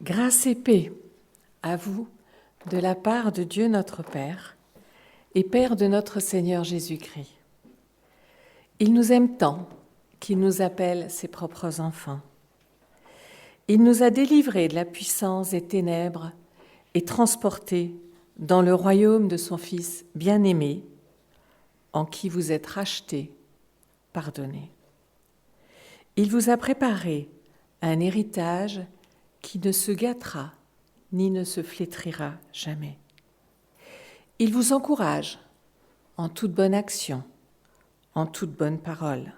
Grâce et paix à vous de la part de Dieu notre Père et Père de notre Seigneur Jésus-Christ. Il nous aime tant qu'il nous appelle ses propres enfants. Il nous a délivrés de la puissance des ténèbres et transportés dans le royaume de son Fils bien-aimé, en qui vous êtes rachetés, pardonnés. Il vous a préparé un héritage qui ne se gâtera ni ne se flétrira jamais. Il vous encourage en toute bonne action, en toute bonne parole.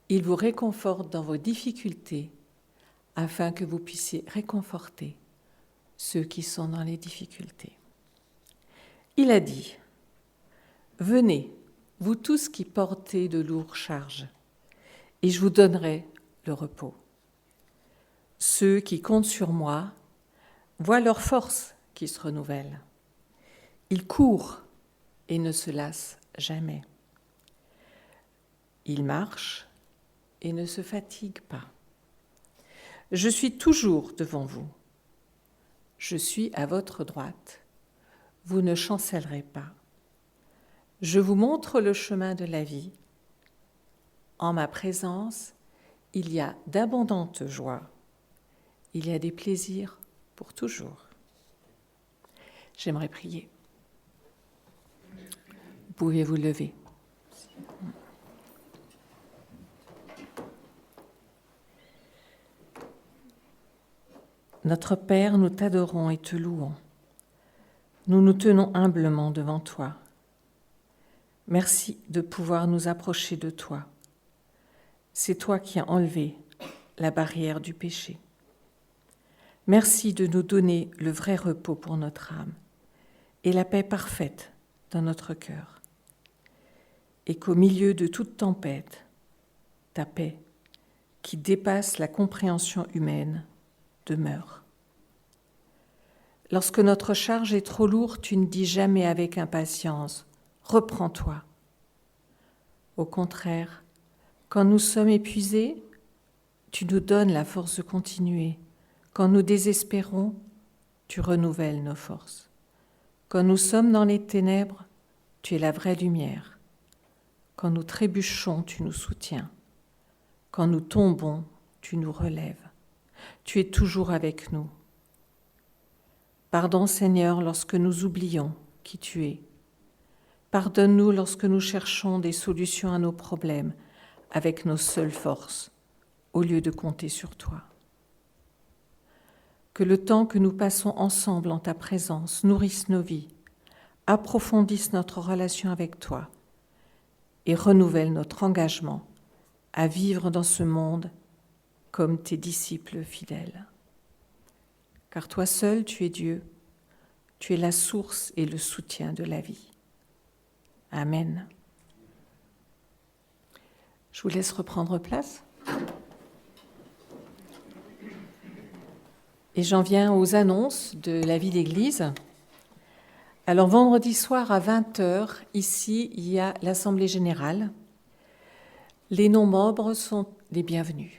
Il vous réconforte dans vos difficultés afin que vous puissiez réconforter ceux qui sont dans les difficultés. Il a dit : « Venez, vous tous qui portez de lourdes charges, et je vous donnerai le repos. Ceux qui comptent sur moi voient leur force qui se renouvelle. Ils courent et ne se lassent jamais. Ils marchent et ne se fatiguent pas. Je suis toujours devant vous. Je suis à votre droite. Vous ne chancellerez pas. Je vous montre le chemin de la vie. En ma présence, il y a d'abondantes joies. Il y a des plaisirs pour toujours. » J'aimerais prier. Vous pouvez vous lever. Notre Père, nous t'adorons et te louons. Nous nous tenons humblement devant toi. Merci de pouvoir nous approcher de toi. C'est toi qui as enlevé la barrière du péché. Merci de nous donner le vrai repos pour notre âme et la paix parfaite dans notre cœur. Et qu'au milieu de toute tempête, ta paix, qui dépasse la compréhension humaine, demeure. Lorsque notre charge est trop lourde, tu ne dis jamais avec impatience « Reprends-toi ». Au contraire, quand nous sommes épuisés, tu nous donnes la force de continuer. Quand nous désespérons, tu renouvelles nos forces. Quand nous sommes dans les ténèbres, tu es la vraie lumière. Quand nous trébuchons, tu nous soutiens. Quand nous tombons, tu nous relèves. Tu es toujours avec nous. Pardon, Seigneur, lorsque nous oublions qui tu es. Pardonne-nous lorsque nous cherchons des solutions à nos problèmes avec nos seules forces, au lieu de compter sur toi. Que le temps que nous passons ensemble en ta présence nourrisse nos vies, approfondisse notre relation avec toi et renouvelle notre engagement à vivre dans ce monde comme tes disciples fidèles. car toi seul tu es Dieu, tu es la source et le soutien de la vie. Amen. Je vous laisse reprendre place. Et j'en viens aux annonces de la vie d'Église. Alors, vendredi soir à 20h, ici, il y a l'Assemblée générale. Les non-membres sont les bienvenus.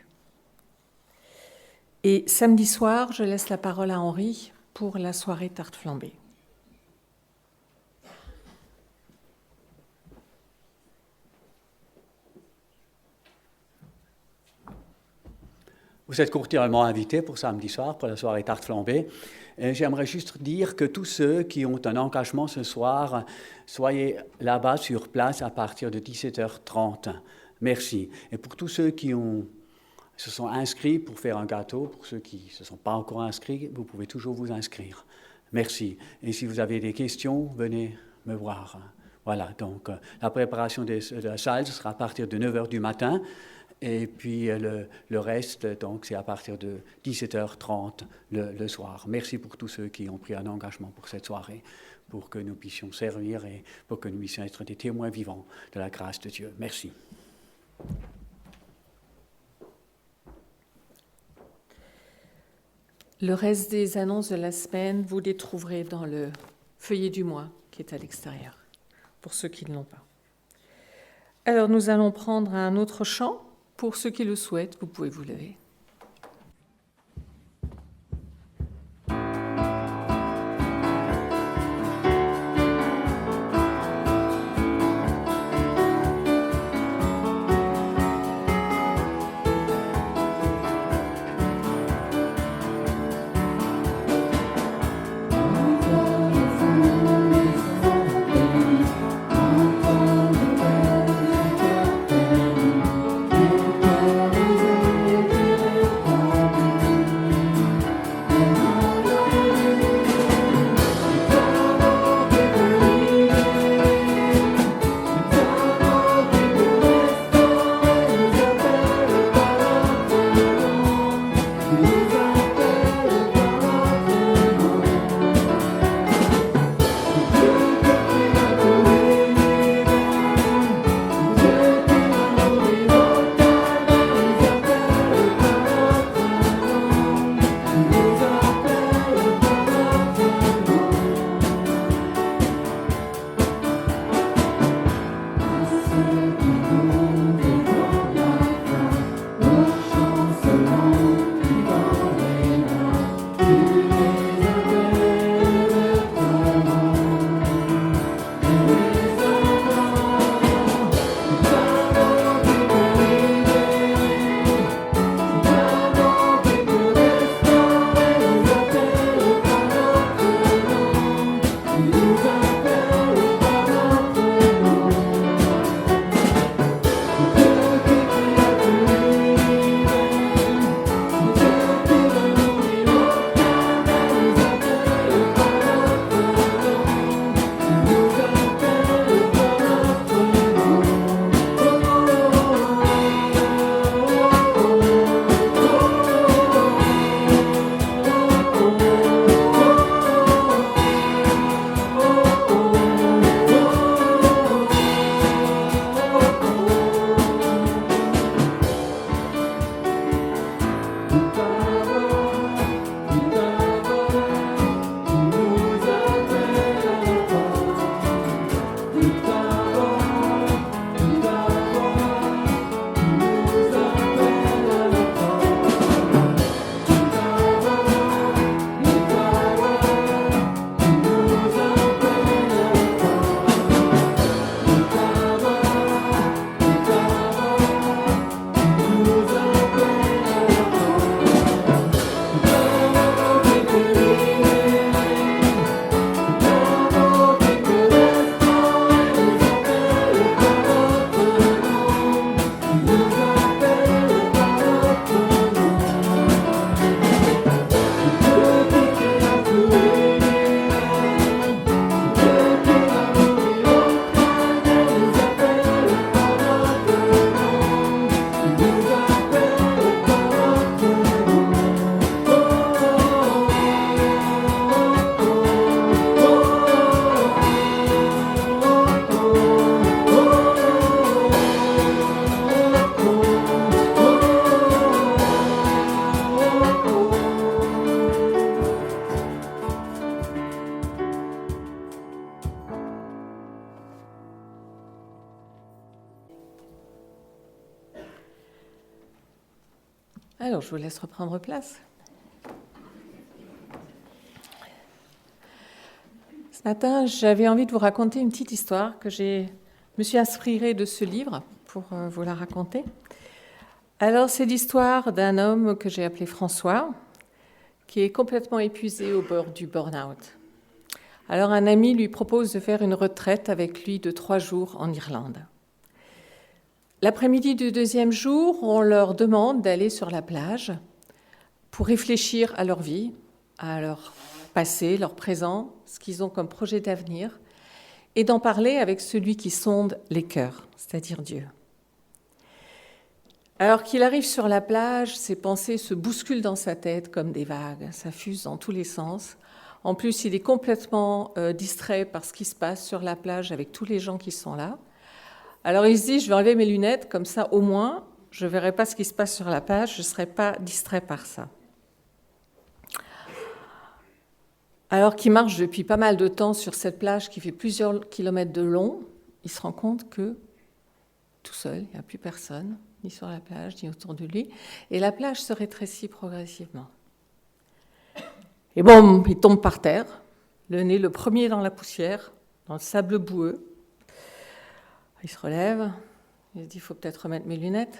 Et samedi soir, je laisse la parole à Henri pour la soirée tarte flambée. Vous êtes cordialement invités pour samedi soir, pour la soirée tarte flambée. Et j'aimerais juste dire que tous ceux qui ont un engagement ce soir, soyez là-bas sur place à partir de 17h30. Merci. Et pour tous ceux qui se sont inscrits pour faire un gâteau, pour ceux qui ne se sont pas encore inscrits, vous pouvez toujours vous inscrire. Merci. Et si vous avez des questions, venez me voir. Voilà, donc la préparation de la salle, ce sera à partir de 9h du matin. Et puis le reste, donc, c'est à partir de 17h30 le soir. Merci pour tous ceux qui ont pris un engagement pour cette soirée, pour que nous puissions servir et pour que nous puissions être des témoins vivants de la grâce de Dieu. Merci. Le reste des annonces de la semaine, vous les trouverez dans le feuillet du mois qui est à l'extérieur, pour ceux qui ne l'ont pas. Alors nous allons prendre un autre chant. Pour ceux qui le souhaitent, vous pouvez vous lever. Thank you. Alors, je vous laisse reprendre place. Ce matin, j'avais envie de vous raconter une petite histoire que je me suis inspirée de ce livre pour vous la raconter. Alors, c'est l'histoire d'un homme que j'ai appelé François, qui est complètement épuisé au bord du burn-out. Alors, un ami lui propose de faire une retraite avec lui de 3 jours en Irlande. L'après-midi du 2e jour, on leur demande d'aller sur la plage pour réfléchir à leur vie, à leur passé, leur présent, ce qu'ils ont comme projet d'avenir, et d'en parler avec celui qui sonde les cœurs, c'est-à-dire Dieu. Alors qu'il arrive sur la plage, ses pensées se bousculent dans sa tête comme des vagues, ça fuse dans tous les sens. En plus, il est complètement distrait par ce qui se passe sur la plage avec tous les gens qui sont là. Alors il se dit, je vais enlever mes lunettes, comme ça au moins, je ne verrai pas ce qui se passe sur la plage, je ne serai pas distrait par ça. Alors qu'il marche depuis pas mal de temps sur cette plage qui fait plusieurs kilomètres de long, il se rend compte que tout seul, il n'y a plus personne, ni sur la plage, ni autour de lui, et la plage se rétrécit progressivement. Et bon, il tombe par terre, le nez le premier dans la poussière, dans le sable boueux. Il se relève, il se dit, il faut peut-être remettre mes lunettes.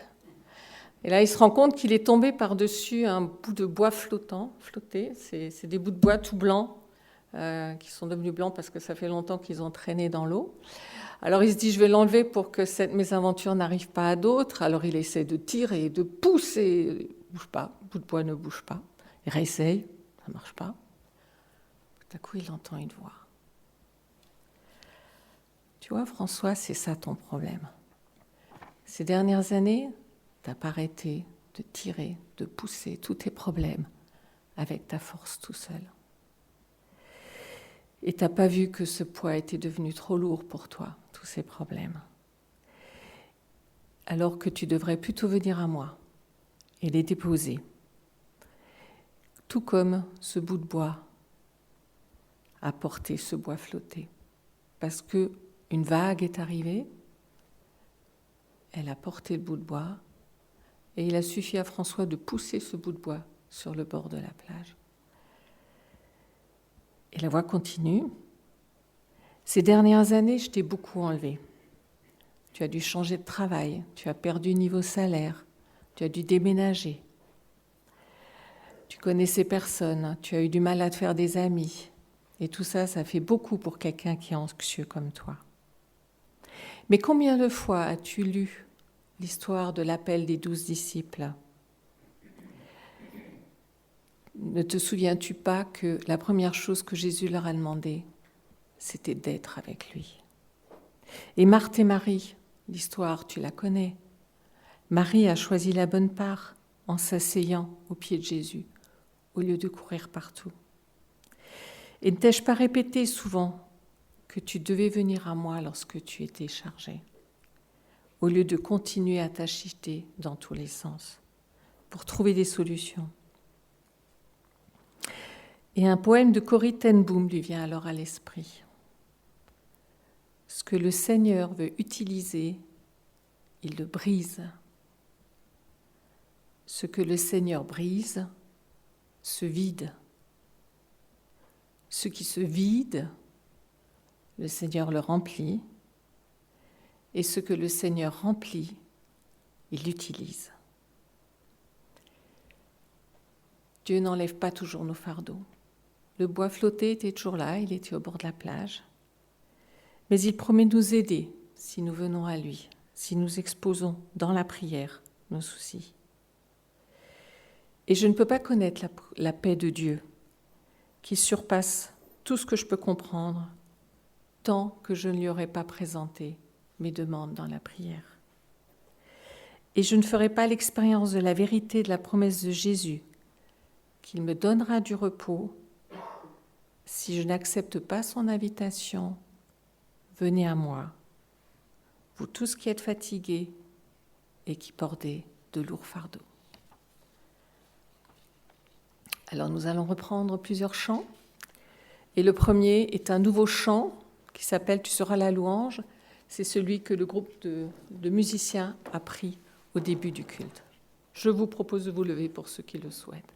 Et là, il se rend compte qu'il est tombé par-dessus un bout de bois flotté. C'est des bouts de bois tout blancs, qui sont devenus blancs parce que ça fait longtemps qu'ils ont traîné dans l'eau. Alors il se dit, je vais l'enlever pour que cette mésaventure n'arrive pas à d'autres. Alors il essaie de tirer, de pousser, il ne bouge pas, le bout de bois ne bouge pas. Il réessaye, ça ne marche pas. Tout à coup, il entend une voix. Tu vois, François, c'est ça ton problème. Ces dernières années, tu n'as pas arrêté de tirer, de pousser tous tes problèmes avec ta force tout seul. Et tu n'as pas vu que ce poids était devenu trop lourd pour toi, tous ces problèmes. Alors que tu devrais plutôt venir à moi et les déposer. Tout comme ce bout de bois a porté ce bois flotté. Parce qu'une vague est arrivée, elle a porté le bout de bois, et il a suffi à François de pousser ce bout de bois sur le bord de la plage. Et la voix continue. Ces dernières années, je t'ai beaucoup enlevé. Tu as dû changer de travail, tu as perdu niveau salaire, tu as dû déménager. Tu connaissais personne, tu as eu du mal à te faire des amis. Et tout ça, ça fait beaucoup pour quelqu'un qui est anxieux comme toi. Mais combien de fois as-tu lu l'histoire de l'appel des 12 disciples ? Ne te souviens-tu pas que la première chose que Jésus leur a demandé, c'était d'être avec lui ? Et Marthe et Marie, l'histoire, tu la connais. Marie a choisi la bonne part en s'asseyant au pied de Jésus, au lieu de courir partout. Et ne t'ai-je pas répété souvent que tu devais venir à moi lorsque tu étais chargé, au lieu de continuer à t'agiter dans tous les sens, pour trouver des solutions ? Et un poème de Corrie ten Boom lui vient alors à l'esprit. Ce que le Seigneur veut utiliser, il le brise. Ce que le Seigneur brise se vide. Ce qui se vide, le Seigneur le remplit. Et ce que le Seigneur remplit, il l'utilise. Dieu n'enlève pas toujours nos fardeaux. Le bois flotté était toujours là, il était au bord de la plage. Mais il promet de nous aider si nous venons à lui, si nous exposons dans la prière nos soucis. Et je ne peux pas connaître la paix de Dieu qui surpasse tout ce que je peux comprendre tant que je ne lui aurai pas présenté mes demandes dans la prière. Et je ne ferai pas l'expérience de la vérité de la promesse de Jésus qu'il me donnera du repos si je n'accepte pas son invitation. Venez à moi, vous tous qui êtes fatigués et qui portez de lourds fardeaux. Alors nous allons reprendre plusieurs chants. Et le premier est un nouveau chant qui s'appelle « Tu seras la louange ». C'est celui que le groupe de musiciens a pris au début du culte. Je vous propose de vous lever pour ceux qui le souhaitent.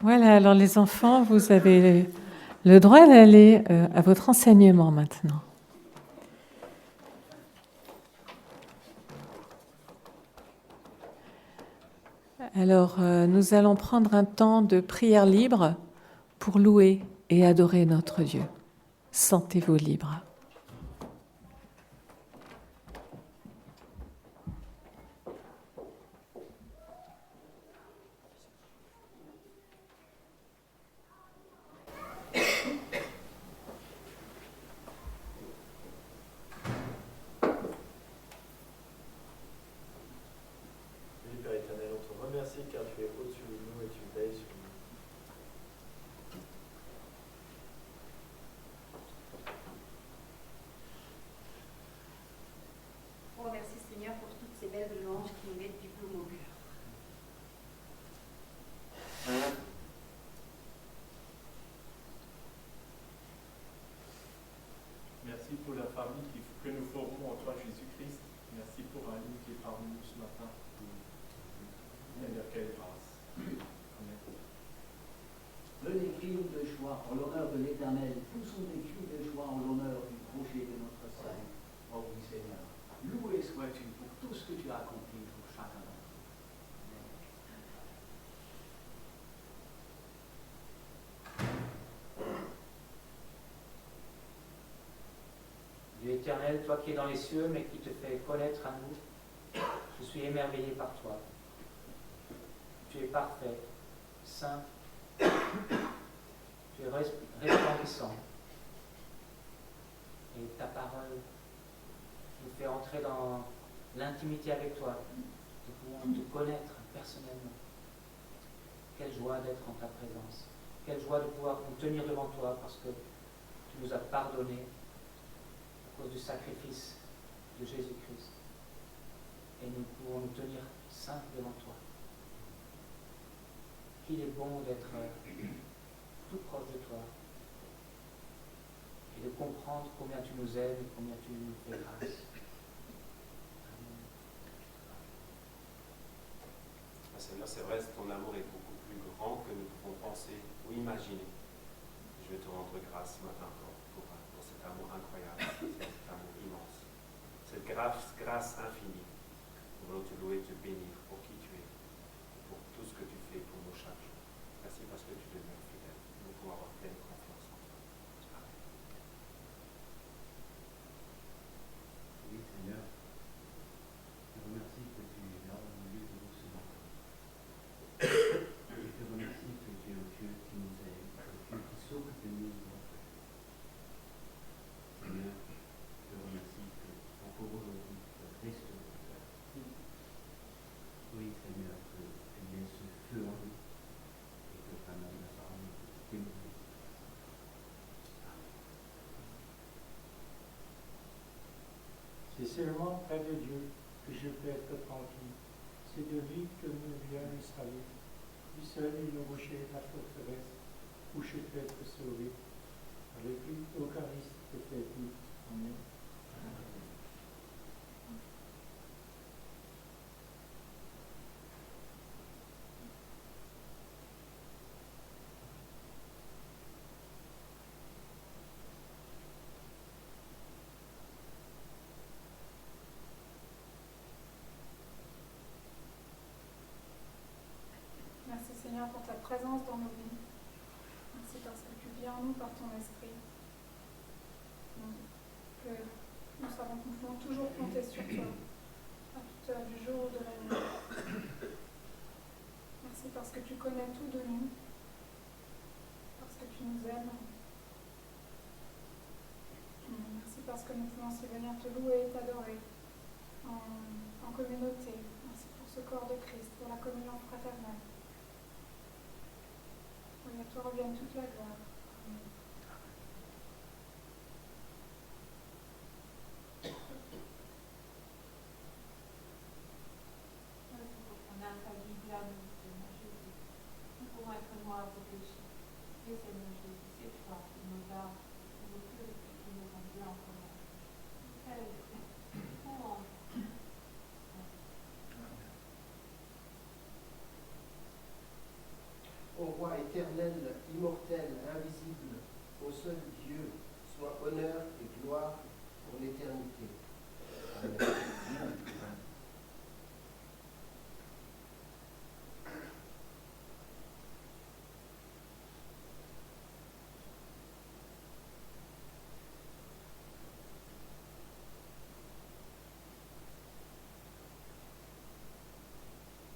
Voilà, alors les enfants, vous avez le droit d'aller à votre enseignement maintenant. Alors, nous allons prendre un temps de prière libre pour louer et adorer notre Dieu. Sentez-vous libre. Car tu es au-dessus de nous et tu veilles sur nous. Oh, merci Seigneur pour toutes ces belles louanges qui nous mettent du baume au cœur. Merci pour la famille que nous formons en toi, Jésus-Christ. Merci pour Aline qui est parmi nous ce matin. Seigneur, quelle grâce. Amen. Venez, crions de joie en l'honneur de l'Éternel. Poussons des cris de joie en l'honneur du projet de notre salut. Oh oui, Seigneur, loué sois-tu pour tout ce que tu as accompli pour chacun d'entre nous. Dieu éternel, toi qui es dans les cieux, mais qui te fais connaître à nous, je suis émerveillé par toi. Tu es parfait, saint, tu es resplendissant. Et ta parole nous fait entrer dans l'intimité avec toi. Nous pouvons te connaître personnellement. Quelle joie d'être en ta présence. Quelle joie de pouvoir nous tenir devant toi parce que tu nous as pardonné à cause du sacrifice de Jésus-Christ. Et nous pouvons nous tenir saints devant toi. Qu'il est bon d'être tout proche de toi et de comprendre combien tu nous aimes et combien tu nous fais grâce. Amen. Seigneur, c'est vrai, ton amour est beaucoup plus grand que nous pouvons penser ou imaginer. Je vais te rendre grâce ce matin encore pour cet amour incroyable, cet amour immense, cette grâce infinie. Nous voulons te louer, te bénir pour qui tu es, pour tout ce que tu fais pour nous chaque jour. Merci parce que tu demeures fidèle. Nous pouvons avoir pleine confiance en toi. Amen. Oui, Seigneur, je te remercie que tu es là au milieu de nous ce matin. Je te remercie que tu es un Dieu qui nous aime, un Dieu qui s'occupe de nous. Seigneur, je te remercie que encore aujourd'hui tu restes dans notre cœur. Oui, Seigneur, que tu mets ce feu en nous et que vraiment la parole témoigne. C'est seulement près de Dieu que je peux être tranquille. C'est de lui que me vient le salut. Lui seul est le rocher de la forteresse où je peux être sauvé. Avec lui, aucun risque ne fait tout. Amen. Merci Seigneur pour ta présence dans nos vies. Merci parce que tu viens en nous par ton esprit. Que nous savons que nous pouvons toujours compter sur toi, à toute heure du jour ou de la nuit. Merci parce que tu connais tout de nous, parce que tu nous aimes. Merci parce que nous pouvons aussi venir te louer et t'adorer en communauté. Merci pour ce corps de Christ, pour la communion fraternelle. Oui, à toi revienne toute la gloire. Amen. On a failli blâmer Seigneur Jésus. Nous pouvons être noirs de péché. Mais Seigneur Jésus, c'est toi qui nous lave, qui nous purifie, qui nous rend blancs comme la neige. Louange. Ô roi éternel, immortel, invisible, au seul Dieu, soit honneur et gloire pour l'éternité. Amen.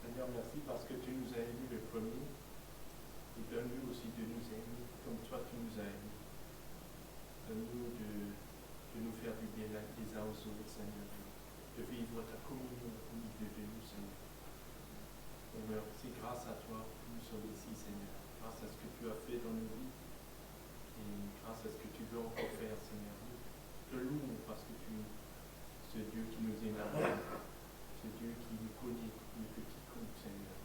Seigneur, merci parce que tu nous as aimés le premier. Et donne-nous aussi de nous aimer comme toi tu nous as aimés. Donne-nous de nous faire du bien les uns aux autres, Seigneur. De vivre ta communion au milieu de nous, Seigneur. Seigneur, c'est grâce à toi que nous sommes ici, Seigneur. Grâce à ce que tu as fait dans nos vies. Et grâce à ce que tu veux encore faire, Seigneur. Nous te louons parce que tu es ce Dieu qui nous émerveille. Ce Dieu qui nous connaît mieux que quiconque, Seigneur.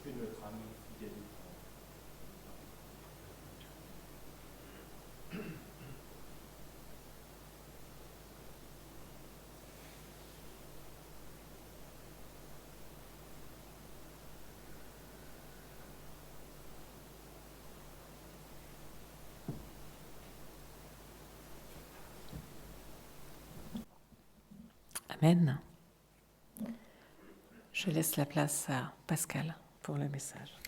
Que notre amour fidèle et grand. Amen. Je laisse la place à Pascal pour le message.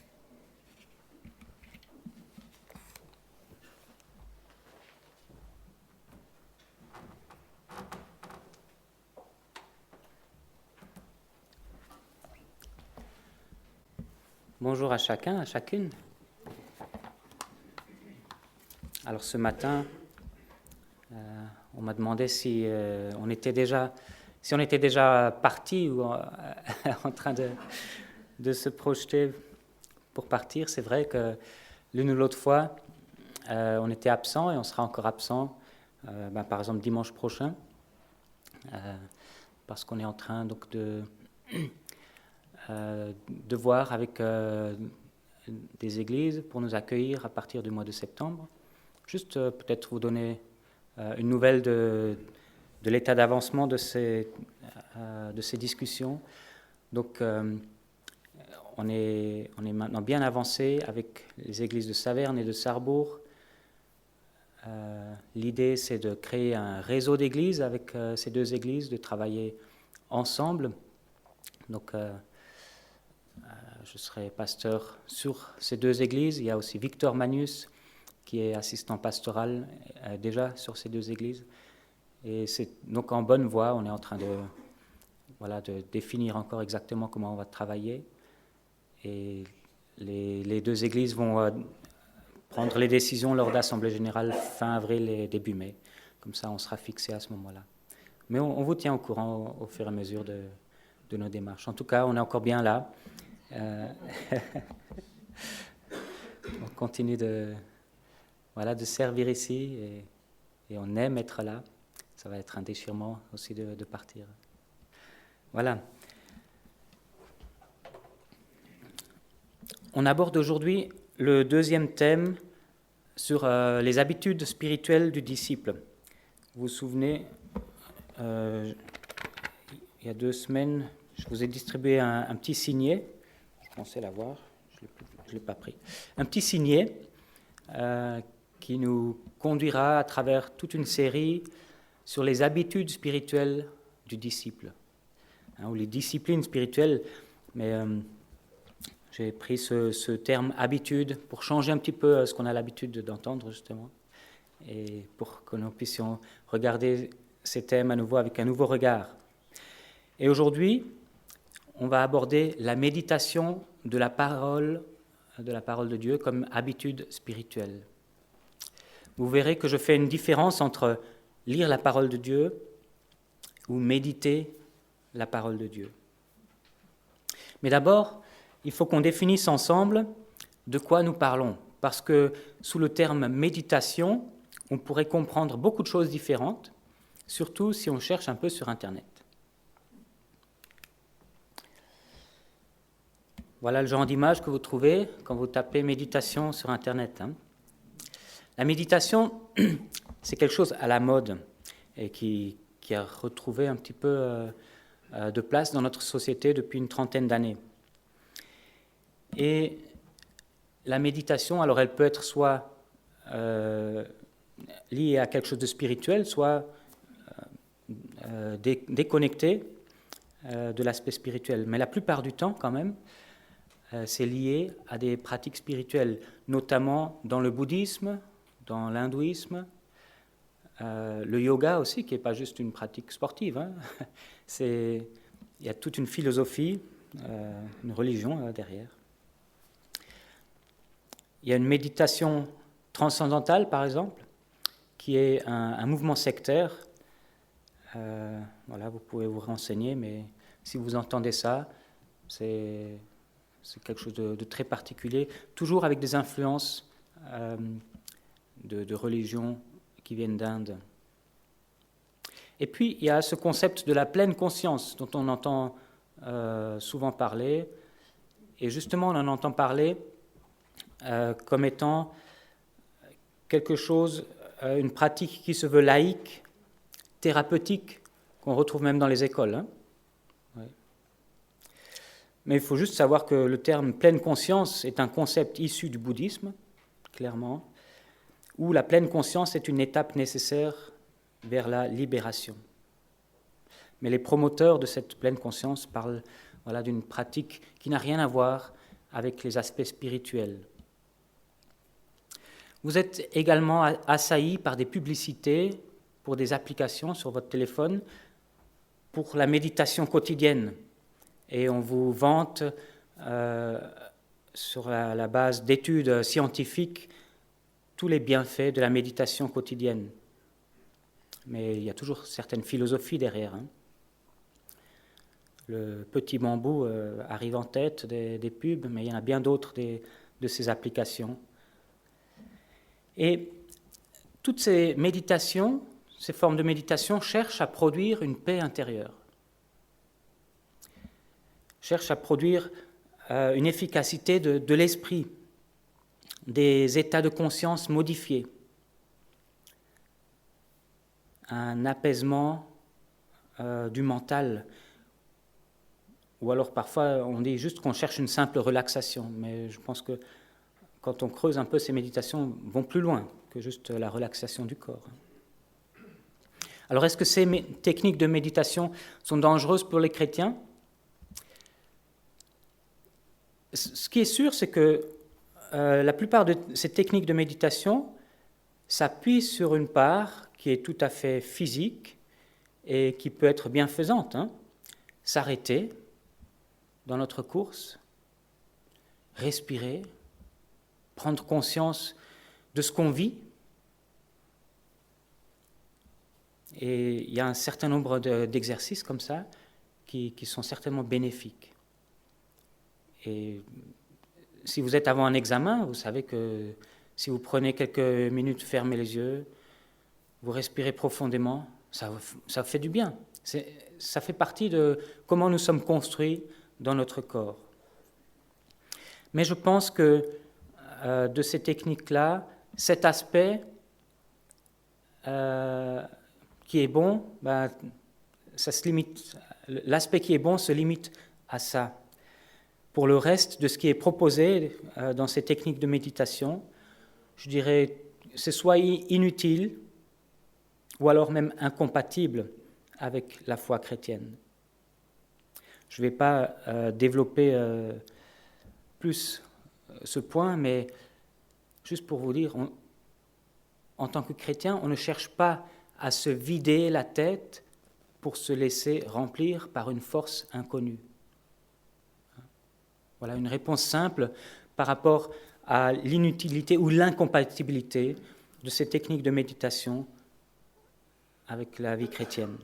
Bonjour à chacun, à chacune. Alors ce matin, on m'a demandé si on était déjà parti ou en train de se projeter pour partir. C'est vrai que l'une ou l'autre fois, on était absent et on sera encore absent, par exemple dimanche prochain, parce qu'on est en train donc de voir avec des églises pour nous accueillir à partir du mois de septembre. Juste peut-être vous donner une nouvelle de l'état d'avancement de ces discussions. Donc, on est maintenant bien avancé avec les églises de Saverne et de Sarrebourg. L'idée, c'est de créer un réseau d'églises avec ces deux églises, de travailler ensemble. Donc, je serai pasteur sur ces deux églises. Il y a aussi Victor Magnus, qui est assistant pastoral déjà sur ces deux églises. Et c'est donc en bonne voie. On est en train de définir encore exactement comment on va travailler. Et les deux églises vont prendre les décisions lors d'Assemblée générale fin avril et début mai. Comme ça, on sera fixé à ce moment-là. Mais on vous tient au courant au fur et à mesure de nos démarches. En tout cas, on est encore bien là. On continue de servir ici et on aime être là. Ça va être un déchirement aussi de partir. Voilà. On aborde aujourd'hui le deuxième thème sur les habitudes spirituelles du disciple. Vous vous souvenez, il y a 2 semaines, je vous ai distribué un petit signet. Je pensais l'avoir, je ne l'ai pas pris. Un petit signet qui nous conduira à travers toute une série sur les habitudes spirituelles du disciple, ou les disciplines spirituelles, mais j'ai pris ce terme « habitude » pour changer un petit peu ce qu'on a l'habitude d'entendre, justement, et pour que nous puissions regarder ces thèmes à nouveau avec un nouveau regard. Et aujourd'hui, on va aborder la méditation de la parole de Dieu comme habitude spirituelle. Vous verrez que je fais une différence entre lire la parole de Dieu ou méditer la parole de Dieu. Mais d'abord, il faut qu'on définisse ensemble de quoi nous parlons, parce que sous le terme méditation, on pourrait comprendre beaucoup de choses différentes, surtout si on cherche un peu sur Internet. Voilà le genre d'image que vous trouvez quand vous tapez méditation sur Internet. La méditation, c'est quelque chose à la mode et qui a retrouvé un petit peu de place dans notre société depuis une 30aine d'années. Et la méditation, alors elle peut être soit liée à quelque chose de spirituel, soit déconnectée de l'aspect spirituel. Mais la plupart du temps, quand même, c'est lié à des pratiques spirituelles, notamment dans le bouddhisme, dans l'hindouisme, le yoga aussi, qui n'est pas juste une pratique sportive. Il y a toute une philosophie, une religion derrière. Il y a une méditation transcendantale, par exemple, qui est un mouvement sectaire. Vous pouvez vous renseigner, mais si vous entendez ça, c'est quelque chose de très particulier, toujours avec des influences de religions qui viennent d'Inde. Et puis, il y a ce concept de la pleine conscience dont on entend souvent parler. Et justement, on en entend parler comme étant quelque chose, une pratique qui se veut laïque, thérapeutique, qu'on retrouve même dans les écoles. Ouais. Mais il faut juste savoir que le terme « pleine conscience » est un concept issu du bouddhisme, clairement, où la pleine conscience est une étape nécessaire vers la libération. Mais les promoteurs de cette pleine conscience parlent d'une pratique qui n'a rien à voir avec les aspects spirituels. Vous êtes également assaillis par des publicités pour des applications sur votre téléphone pour la méditation quotidienne. Et on vous vante sur la base d'études scientifiques tous les bienfaits de la méditation quotidienne. Mais il y a toujours certaines philosophies derrière. Le petit bambou arrive en tête des pubs, mais il y en a bien d'autres de ces applications. Et toutes ces méditations, ces formes de méditation cherchent à produire une paix intérieure, cherchent à produire une efficacité de l'esprit, des états de conscience modifiés, un apaisement du mental. Ou alors parfois on dit juste qu'on cherche une simple relaxation, mais je pense que quand on creuse un peu, ces méditations vont plus loin que juste la relaxation du corps. Alors est-ce que ces techniques de méditation sont dangereuses pour les chrétiens ? Ce qui est sûr, c'est que la plupart de ces techniques de méditation s'appuient sur une part qui est tout à fait physique et qui peut être bienfaisante. S'arrêter dans notre course, respirer, prendre conscience de ce qu'on vit. Et il y a un certain nombre d'exercices comme ça qui sont certainement bénéfiques. Et si vous êtes avant un examen, vous savez que si vous prenez quelques minutes, fermez les yeux, vous respirez profondément, ça fait du bien. Ça fait partie de comment nous sommes construits dans notre corps. Mais je pense que de ces techniques-là, cet aspect qui est bon, ça se limite. L'aspect qui est bon se limite à ça. Pour le reste de ce qui est proposé dans ces techniques de méditation, je dirais c'est soit inutile ou alors même incompatible avec la foi chrétienne. Je ne vais pas développer plus ce point, mais juste pour vous dire, en tant que chrétien, on ne cherche pas à se vider la tête pour se laisser remplir par une force inconnue. Voilà une réponse simple par rapport à l'inutilité ou l'incompatibilité de ces techniques de méditation avec la vie chrétienne.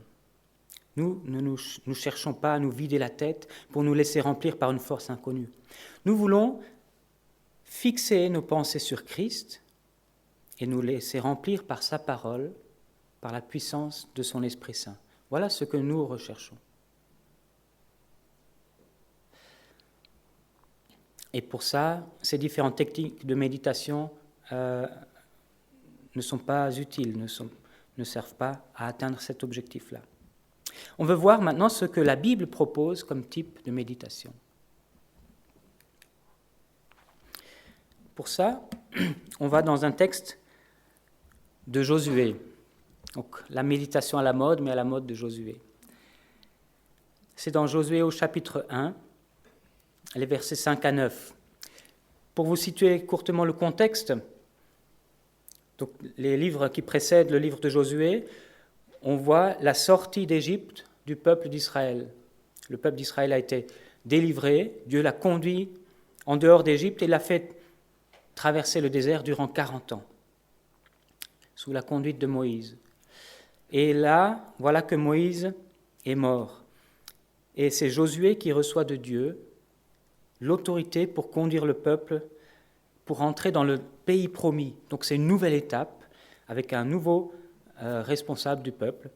Nous ne cherchons pas à nous vider la tête pour nous laisser remplir par une force inconnue. Nous voulons fixer nos pensées sur Christ et nous laisser remplir par sa parole, par la puissance de son Esprit Saint. Voilà ce que nous recherchons. Et pour ça, ces différentes techniques de méditation ne sont pas utiles, ne servent pas à atteindre cet objectif-là. On veut voir maintenant ce que la Bible propose comme type de méditation. Pour ça, on va dans un texte de Josué. Donc la méditation à la mode, mais à la mode de Josué. C'est dans Josué au chapitre 1, les versets 5 à 9. Pour vous situer courtement le contexte, donc les livres qui précèdent le livre de Josué, on voit la sortie d'Égypte du peuple d'Israël. Le peuple d'Israël a été délivré, Dieu l'a conduit en dehors d'Égypte et l'a fait traverser le désert durant 40 ans, sous la conduite de Moïse. Et là, voilà que Moïse est mort. Et c'est Josué qui reçoit de Dieu l'autorité pour conduire le peuple, pour entrer dans le pays promis. Donc c'est une nouvelle étape, avec un nouveau responsable du peuple.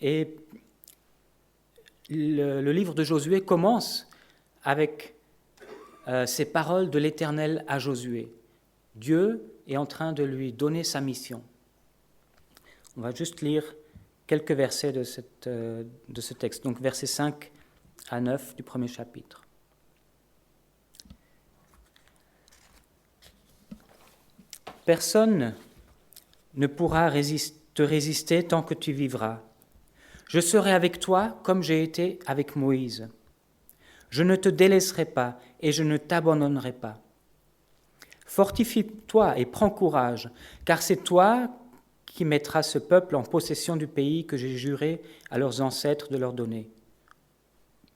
Et le livre de Josué commence avec ces paroles de l'Éternel à Josué. Dieu est en train de lui donner sa mission. On va juste lire quelques versets de ce texte, donc versets 5 à 9 du premier chapitre. Personne ne pourra te résister tant que tu vivras. Je serai avec toi comme j'ai été avec Moïse. Je ne te délaisserai pas et je ne t'abandonnerai pas. Fortifie-toi et prends courage, car c'est toi qui mettras ce peuple en possession du pays que j'ai juré à leurs ancêtres de leur donner.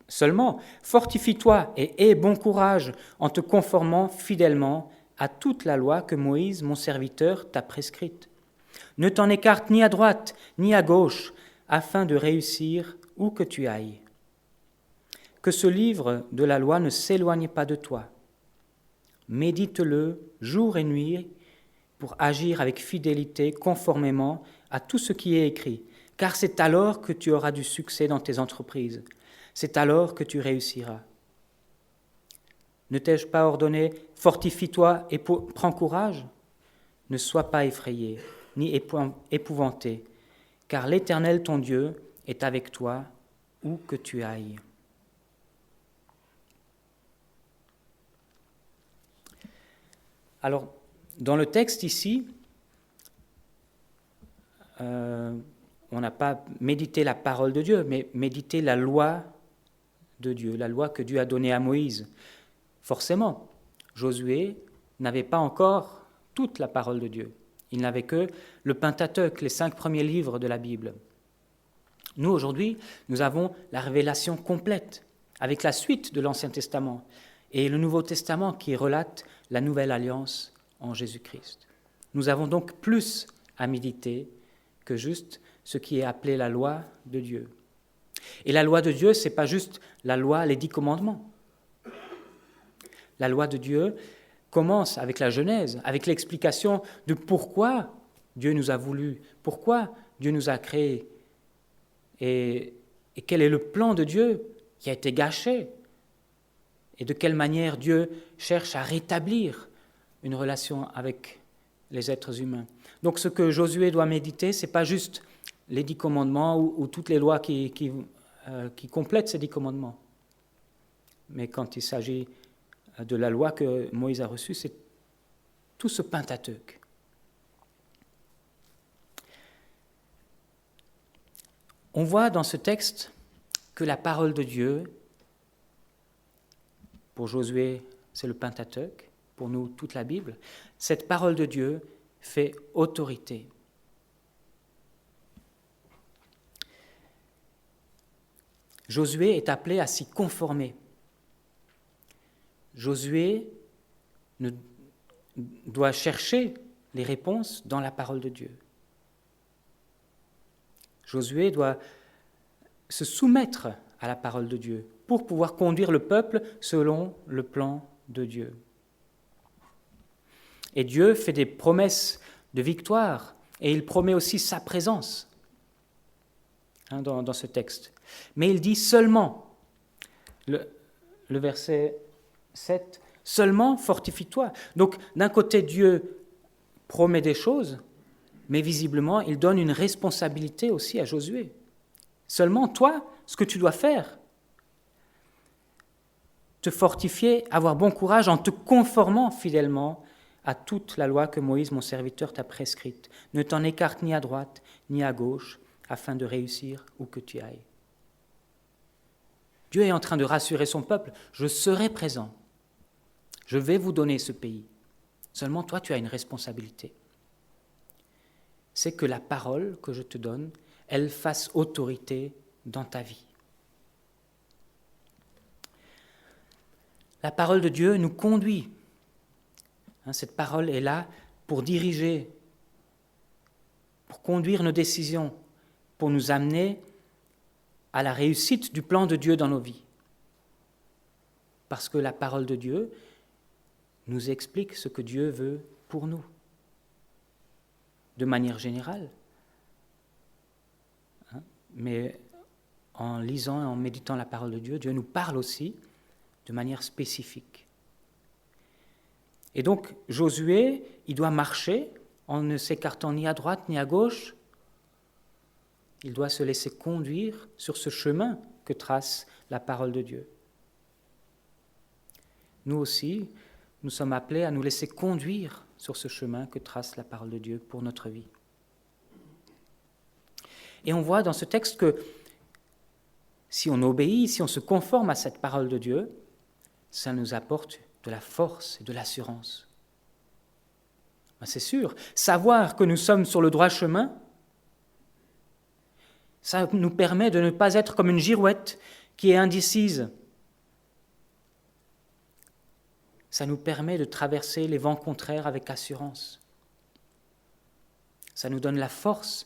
Seulement, fortifie-toi et aie bon courage en te conformant fidèlement à toute la loi que Moïse, mon serviteur, t'a prescrite. Ne t'en écarte ni à droite ni à gauche, afin de réussir où que tu ailles. que ce livre de la loi ne s'éloigne pas de toi. Médite-le jour et nuit pour agir avec fidélité conformément à tout ce qui est écrit, car c'est alors que tu auras du succès dans tes entreprises. C'est alors que tu réussiras. Ne t'ai-je pas ordonné, fortifie-toi et prends courage? Ne sois pas effrayé, ni épouvanté, car l'Éternel ton Dieu est avec toi où que tu ailles. Alors, dans le texte ici, on n'a pas médité la parole de Dieu, mais médité la loi de Dieu, la loi que Dieu a donnée à Moïse. Forcément, Josué n'avait pas encore toute la parole de Dieu. Il n'avait que le Pentateuque, les 5 premiers livres de la Bible. Nous, aujourd'hui, nous avons la révélation complète, avec la suite de l'Ancien Testament et le Nouveau Testament qui relate la nouvelle alliance en Jésus-Christ. Nous avons donc plus à méditer que juste ce qui est appelé la loi de Dieu. Et la loi de Dieu, ce n'est pas juste la loi, les 10 commandements. La loi de Dieu commence avec la Genèse, avec l'explication de pourquoi Dieu nous a voulu, pourquoi Dieu nous a créés, et quel est le plan de Dieu qui a été gâché, et de quelle manière Dieu cherche à rétablir une relation avec les êtres humains. Donc ce que Josué doit méditer, ce n'est pas juste les 10 commandements ou toutes les lois qui complètent ces 10 commandements. Mais quand il s'agit de la loi que Moïse a reçue, c'est tout ce Pentateuque. On voit dans ce texte que la parole de Dieu, pour Josué, c'est le Pentateuque, pour nous, toute la Bible, cette parole de Dieu fait autorité. Josué est appelé à s'y conformer. Josué doit chercher les réponses dans la parole de Dieu. Josué doit se soumettre à la parole de Dieu pour pouvoir conduire le peuple selon le plan de Dieu. Et Dieu fait des promesses de victoire et il promet aussi sa présence dans ce texte. Mais il dit seulement, le verset 7, seulement fortifie-toi. Donc d'un côté Dieu promet des choses, mais visiblement il donne une responsabilité aussi à Josué. Seulement toi, ce que tu dois faire, te fortifier, avoir bon courage en te conformant fidèlement à toute la loi que Moïse, mon serviteur, t'a prescrite. Ne t'en écarte ni à droite ni à gauche, afin de réussir où que tu ailles. Dieu est en train de rassurer son peuple, je serai présent, je vais vous donner ce pays. Seulement toi, tu as une responsabilité. C'est que la parole que je te donne, elle fasse autorité dans ta vie. La parole de Dieu nous conduit. Cette parole est là pour diriger, pour conduire nos décisions, pour nous amener à la réussite du plan de Dieu dans nos vies. Parce que la parole de Dieu nous explique ce que Dieu veut pour nous, de manière générale. Mais en lisant et en méditant la parole de Dieu, Dieu nous parle aussi de manière spécifique. Et donc, Josué, il doit marcher en ne s'écartant ni à droite ni à gauche. Il doit se laisser conduire sur ce chemin que trace la parole de Dieu. Nous aussi, nous sommes appelés à nous laisser conduire sur ce chemin que trace la parole de Dieu pour notre vie. Et on voit dans ce texte que si on obéit, si on se conforme à cette parole de Dieu, ça nous apporte de la force et de l'assurance. C'est sûr, savoir que nous sommes sur le droit chemin, ça nous permet de ne pas être comme une girouette qui est indécise. Ça nous permet de traverser les vents contraires avec assurance. Ça nous donne la force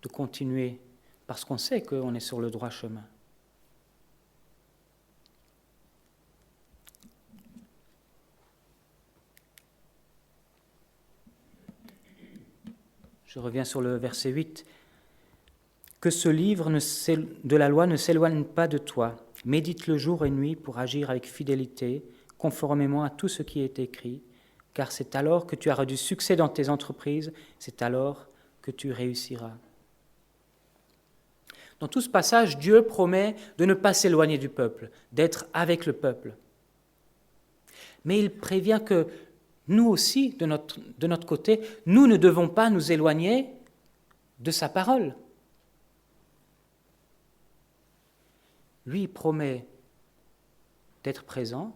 de continuer parce qu'on sait qu'on est sur le droit chemin. Je reviens sur le verset 8. Que ce livre de la loi ne s'éloigne pas de toi. Médite-le jour et nuit pour agir avec fidélité, conformément à tout ce qui est écrit, car c'est alors que tu auras du succès dans tes entreprises, c'est alors que tu réussiras. Dans tout ce passage, Dieu promet de ne pas s'éloigner du peuple, d'être avec le peuple. Mais il prévient que nous aussi, de notre côté, nous ne devons pas nous éloigner de sa parole. Lui promet d'être présent,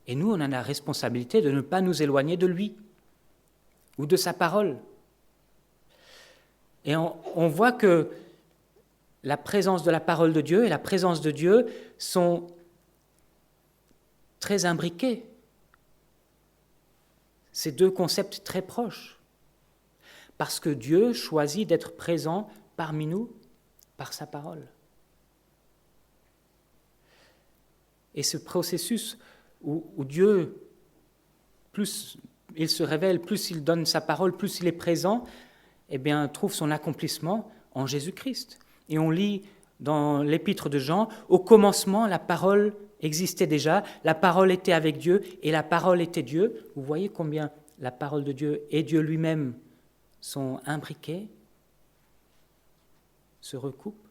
et nous, on a la responsabilité de ne pas nous éloigner de lui ou de sa parole. Et on voit que la présence de la parole de Dieu et la présence de Dieu sont très imbriqués. Ces deux concepts très proches. Parce que Dieu choisit d'être présent parmi nous par sa parole. Et ce processus où Dieu, plus il se révèle, plus il donne sa parole, plus il est présent, eh bien, trouve son accomplissement en Jésus-Christ. Et on lit dans l'épître de Jean, au commencement, la parole existait déjà, la parole était avec Dieu et la parole était Dieu. Vous voyez combien la parole de Dieu et Dieu lui-même sont imbriqués, se recoupent.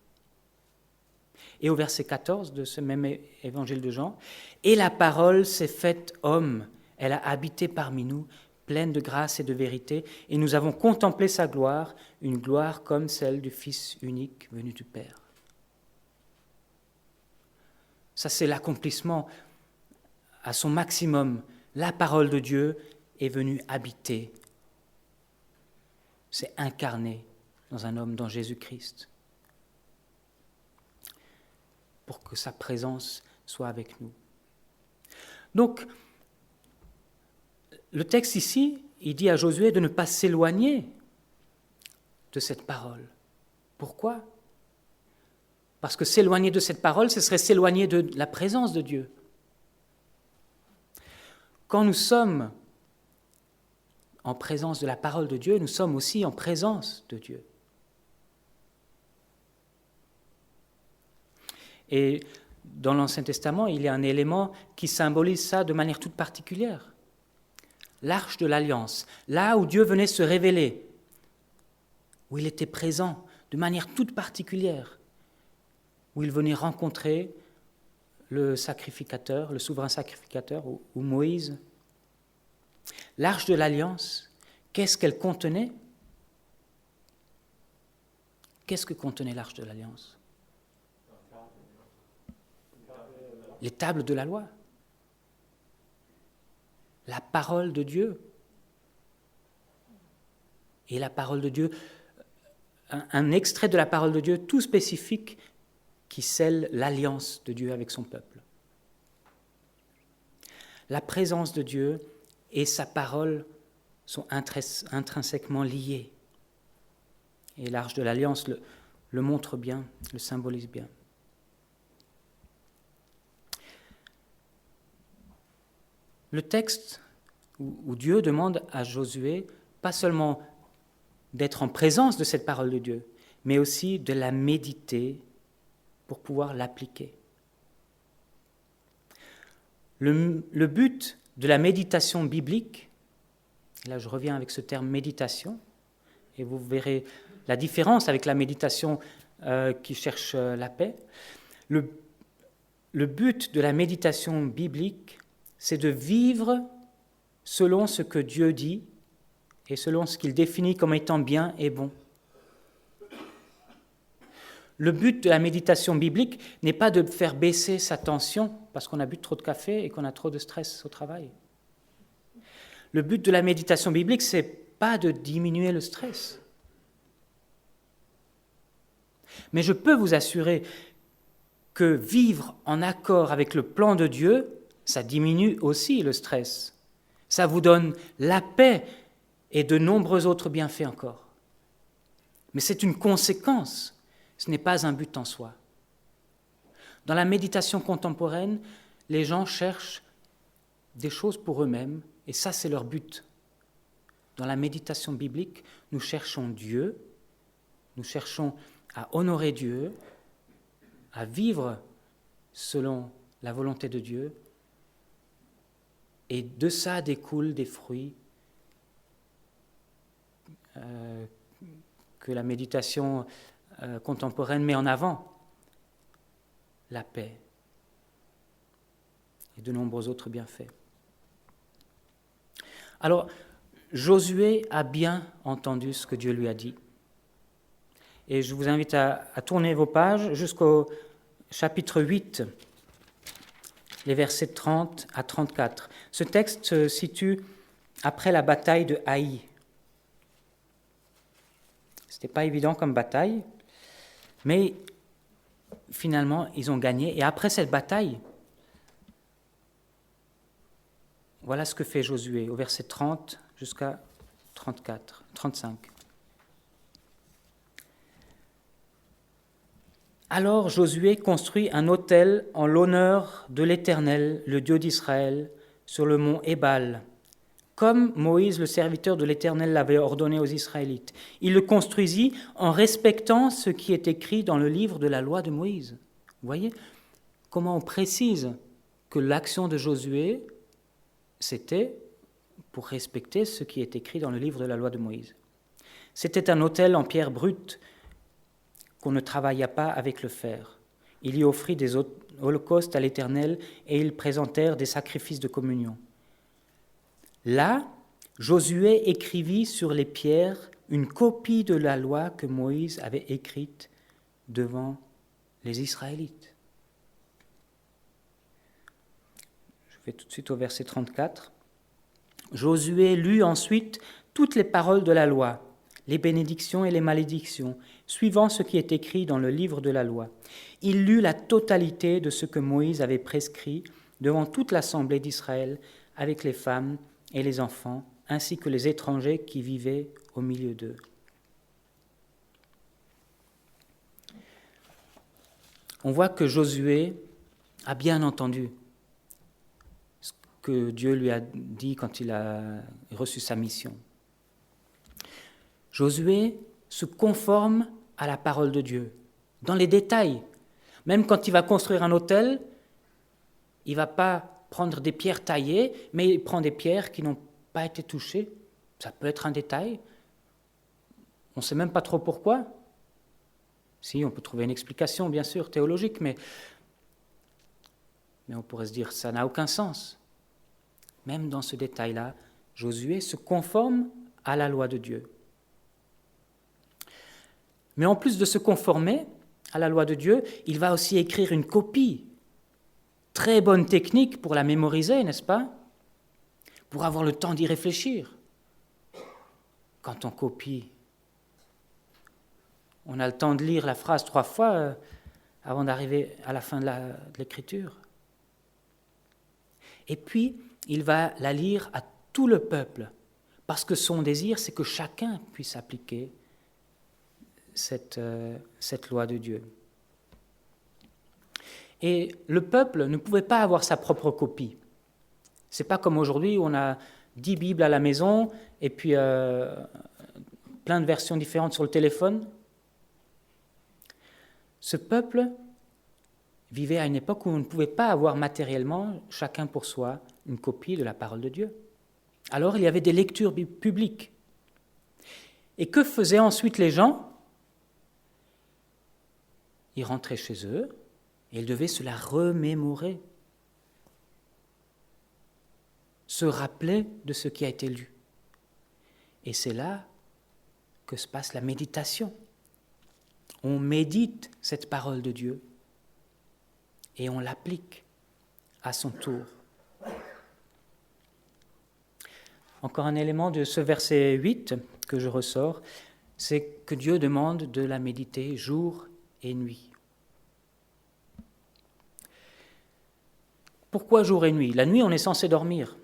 Et au verset 14 de ce même évangile de Jean, « Et la parole s'est faite homme, elle a habité parmi nous, pleine de grâce et de vérité, et nous avons contemplé sa gloire, une gloire comme celle du Fils unique venu du Père. » Ça, c'est l'accomplissement à son maximum. La parole de Dieu est venue habiter. C'est incarné dans un homme, dans Jésus-Christ, pour que sa présence soit avec nous. Donc, le texte ici, il dit à Josué de ne pas s'éloigner de cette parole. Pourquoi ? Parce que s'éloigner de cette parole, ce serait s'éloigner de la présence de Dieu. Quand nous sommes en présence de la parole de Dieu, nous sommes aussi en présence de Dieu. Et dans l'Ancien Testament, il y a un élément qui symbolise ça de manière toute particulière. L'arche de l'Alliance, là où Dieu venait se révéler, où il était présent de manière toute particulière, où il venait rencontrer le sacrificateur, le souverain sacrificateur, ou Moïse. L'arche de l'Alliance, qu'est-ce qu'elle contenait ? Qu'est-ce que contenait l'arche de l'Alliance ? Les tables de la loi. La parole de Dieu. Et la parole de Dieu, un extrait de la parole de Dieu tout spécifique qui scelle l'alliance de Dieu avec son peuple. La présence de Dieu et sa parole sont intrinsèquement liées. Et l'arche de l'Alliance le montre bien, le symbolise bien. Le texte où Dieu demande à Josué pas seulement d'être en présence de cette parole de Dieu, mais aussi de la méditer pour pouvoir l'appliquer. Le but de la méditation biblique, et là je reviens avec ce terme méditation, et vous verrez la différence avec la méditation qui cherche la paix. Le but de la méditation biblique, c'est de vivre selon ce que Dieu dit et selon ce qu'il définit comme étant bien et bon. Le but de la méditation biblique n'est pas de faire baisser sa tension parce qu'on a bu trop de café et qu'on a trop de stress au travail. Le but de la méditation biblique, c'est pas de diminuer le stress. Mais je peux vous assurer que vivre en accord avec le plan de Dieu, ça diminue aussi le stress. Ça vous donne la paix et de nombreux autres bienfaits encore. Mais c'est une conséquence, ce n'est pas un but en soi. Dans la méditation contemporaine, les gens cherchent des choses pour eux-mêmes, et ça c'est leur but. dans la méditation biblique, nous cherchons Dieu, nous cherchons à honorer Dieu, à vivre selon la volonté de Dieu, et de ça découlent des fruits que la méditation contemporaine met en avant, la paix et de nombreux autres bienfaits. Alors, Josué a bien entendu ce que Dieu lui a dit. Et je vous invite à tourner vos pages jusqu'au chapitre 8, les versets 30 à 34. Ce texte se situe après la bataille de Haï. Ce n'était pas évident comme bataille, mais finalement, ils ont gagné. Et après cette bataille, voilà ce que fait Josué, au verset 30 jusqu'à 35. Alors Josué construit un autel en l'honneur de l'Éternel, le Dieu d'Israël, sur le mont Ébal, comme Moïse, le serviteur de l'Éternel, l'avait ordonné aux Israélites. Il le construisit en respectant ce qui est écrit dans le livre de la loi de Moïse. Vous voyez comment on précise que l'action de Josué, c'était pour respecter ce qui est écrit dans le livre de la loi de Moïse. C'était un autel en pierre brute qu'on ne travailla pas avec le fer. Il y offrit des holocaustes à l'Éternel et ils présentèrent des sacrifices de communion. Là, Josué écrivit sur les pierres une copie de la loi que Moïse avait écrite devant les Israélites. Je vais tout de suite au verset 34. Josué lut ensuite toutes les paroles de la loi, les bénédictions et les malédictions, suivant ce qui est écrit dans le livre de la loi. Il lut la totalité de ce que Moïse avait prescrit devant toute l'assemblée d'Israël, avec les femmes et les enfants, ainsi que les étrangers qui vivaient au milieu d'eux. On voit que Josué a bien entendu ce que Dieu lui a dit quand il a reçu sa mission. Josué se conforme à la parole de Dieu, dans les détails. Même quand il va construire un autel, il ne va pas prendre des pierres taillées, mais il prend des pierres qui n'ont pas été touchées. Ça peut être un détail. On ne sait même pas trop pourquoi. Si, on peut trouver une explication, bien sûr, théologique, mais on pourrait se dire que ça n'a aucun sens. Même dans ce détail-là, Josué se conforme à la loi de Dieu. Mais en plus de se conformer à la loi de Dieu, il va aussi écrire une copie. Très bonne technique pour la mémoriser, n'est-ce pas? Pour avoir le temps d'y réfléchir. Quand on copie, on a le temps de lire la phrase 3 fois avant d'arriver à la fin de l'écriture. Et puis, il va la lire à tout le peuple, parce que son désir, c'est que chacun puisse appliquer cette loi de Dieu. Et le peuple ne pouvait pas avoir sa propre copie. C'est pas comme aujourd'hui où on a 10 Bibles à la maison et puis plein de versions différentes sur le téléphone. Ce peuple vivait à une époque où on ne pouvait pas avoir matériellement, chacun pour soi, une copie de la parole de Dieu. Alors il y avait des lectures publiques. Et que faisaient ensuite les gens? Ils rentraient chez eux et ils devaient se la remémorer, se rappeler de ce qui a été lu. Et c'est là que se passe la méditation. On médite cette parole de Dieu et on l'applique à son tour. Encore un élément de ce verset 8 que je ressors, c'est que Dieu demande de la méditer jour et nuit. Pourquoi jour et nuit? La nuit, on est censé dormir.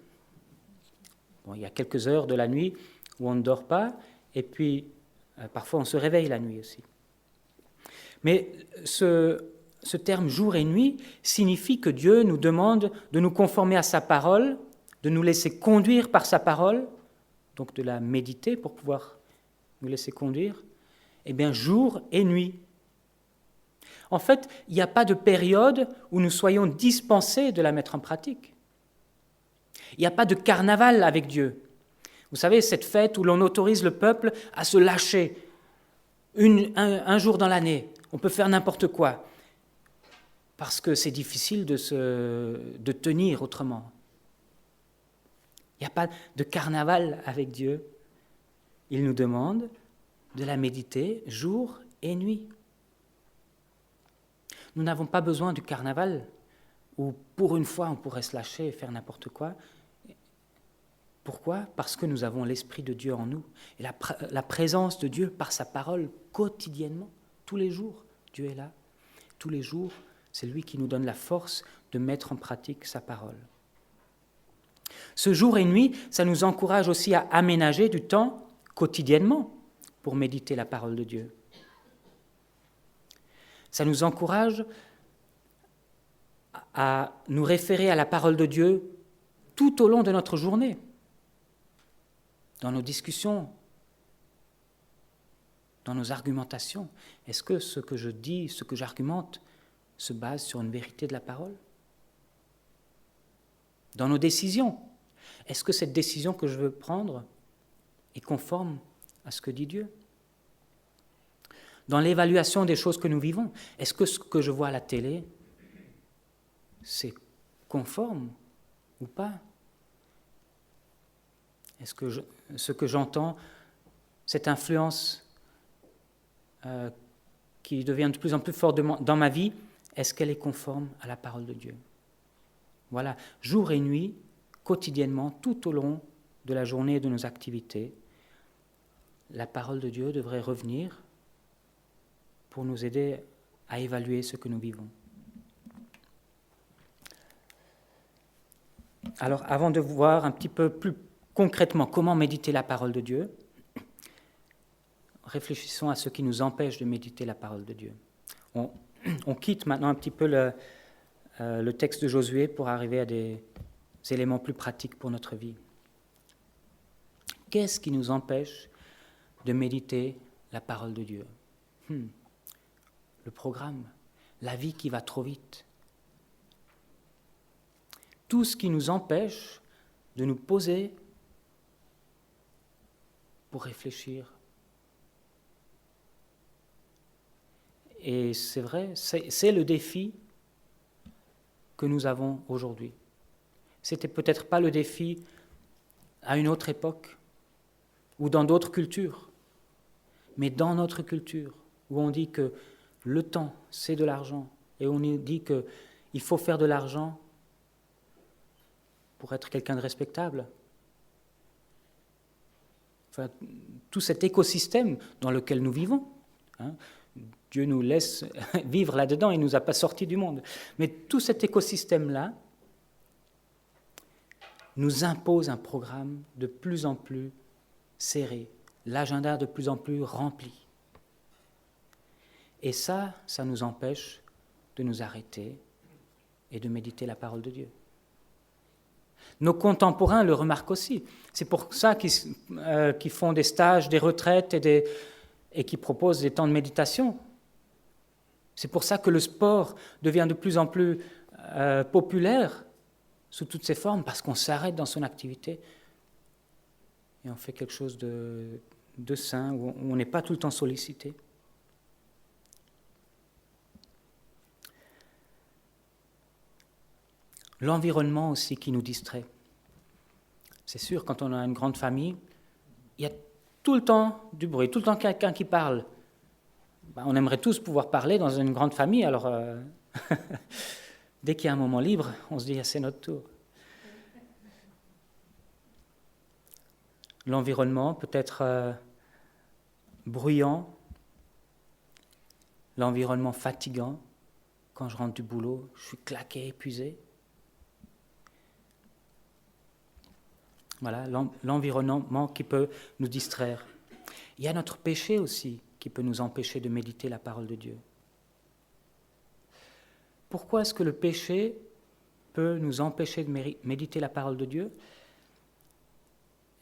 Bon, il y a quelques heures de la nuit où on ne dort pas, et puis parfois on se réveille la nuit aussi. Mais ce terme jour et nuit signifie que Dieu nous demande de nous conformer à sa parole, de nous laisser conduire par sa parole donc de la méditer pour pouvoir nous laisser conduire? Eh bien, jour et nuit. En fait, il n'y a pas de période où nous soyons dispensés de la mettre en pratique. Il n'y a pas de carnaval avec Dieu. Vous savez, cette fête où l'on autorise le peuple à se lâcher un jour dans l'année. On peut faire n'importe quoi, parce que c'est difficile de tenir autrement. Il n'y a pas de carnaval avec Dieu. Il nous demande de la méditer jour et nuit. Nous n'avons pas besoin du carnaval où pour une fois on pourrait se lâcher et faire n'importe quoi. Pourquoi ? Parce que nous avons l'Esprit de Dieu en nous et la présence de Dieu par sa parole quotidiennement, tous les jours. Dieu est là, tous les jours, c'est lui qui nous donne la force de mettre en pratique sa parole. Ce jour et nuit, ça nous encourage aussi à aménager du temps quotidiennement pour méditer la parole de Dieu. Ça nous encourage à nous référer à la parole de Dieu tout au long de notre journée, dans nos discussions, dans nos argumentations. Est-ce que ce que je dis, ce que j'argumente, se base sur une vérité de la parole ? Dans nos décisions, est-ce que cette décision que je veux prendre est conforme à ce que dit Dieu ? Dans l'évaluation des choses que nous vivons, est-ce que ce que je vois à la télé, c'est conforme ou pas ? Est-ce que ce que j'entends, cette influence qui devient de plus en plus forte dans ma vie, est-ce qu'elle est conforme à la parole de Dieu ? Voilà, jour et nuit, quotidiennement, tout au long de la journée et de nos activités, la parole de Dieu devrait revenir pour nous aider à évaluer ce que nous vivons. Alors, avant de voir un petit peu plus concrètement comment méditer la parole de Dieu, réfléchissons à ce qui nous empêche de méditer la parole de Dieu. On quitte maintenant un petit peu le texte de Josué pour arriver à des éléments plus pratiques pour notre vie. Qu'est-ce qui nous empêche de méditer la parole de Dieu ? Le programme, la vie qui va trop vite. Tout ce qui nous empêche de nous poser pour réfléchir. Et c'est vrai, c'est le défi que nous avons aujourd'hui. C'était peut-être pas le défi à une autre époque ou dans d'autres cultures, mais dans notre culture, où on dit que le temps, c'est de l'argent, et on dit qu'il faut faire de l'argent pour être quelqu'un de respectable. Enfin, tout cet écosystème dans lequel nous vivons, Dieu nous laisse vivre là-dedans, il ne nous a pas sortis du monde. Mais tout cet écosystème-là nous impose un programme de plus en plus serré, l'agenda de plus en plus rempli. Et ça nous empêche de nous arrêter et de méditer la parole de Dieu. Nos contemporains le remarquent aussi. C'est pour ça qu'ils font des stages, des retraites et qui proposent des temps de méditation. C'est pour ça que le sport devient de plus en plus populaire sous toutes ses formes, parce qu'on s'arrête dans son activité et on fait quelque chose de sain, où on n'est pas tout le temps sollicité. L'environnement aussi qui nous distrait. C'est sûr, quand on a une grande famille, il y a tout le temps du bruit, tout le temps quelqu'un qui parle. On aimerait tous pouvoir parler dans une grande famille, alors dès qu'il y a un moment libre, on se dit c'est notre tour. L'environnement peut être bruyant, l'environnement fatigant. Quand je rentre du boulot, je suis claqué, épuisé. Voilà, l'environnement qui peut nous distraire. Il y a notre péché aussi qui peut nous empêcher de méditer la parole de Dieu. Pourquoi est-ce que le péché peut nous empêcher de méditer la parole de Dieu ?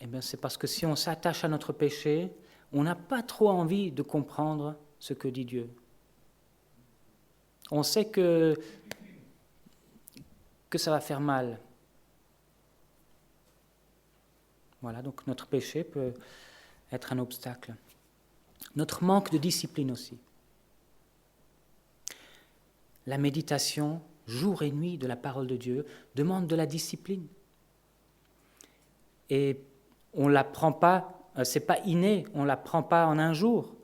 Eh bien, c'est parce que si on s'attache à notre péché, on n'a pas trop envie de comprendre ce que dit Dieu. On sait que ça va faire mal. Voilà, donc notre péché peut être un obstacle. Notre manque de discipline aussi. La méditation, jour et nuit de la parole de Dieu, demande de la discipline. Et on ne l'apprend pas, c'est pas inné, on ne l'apprend pas en un jour.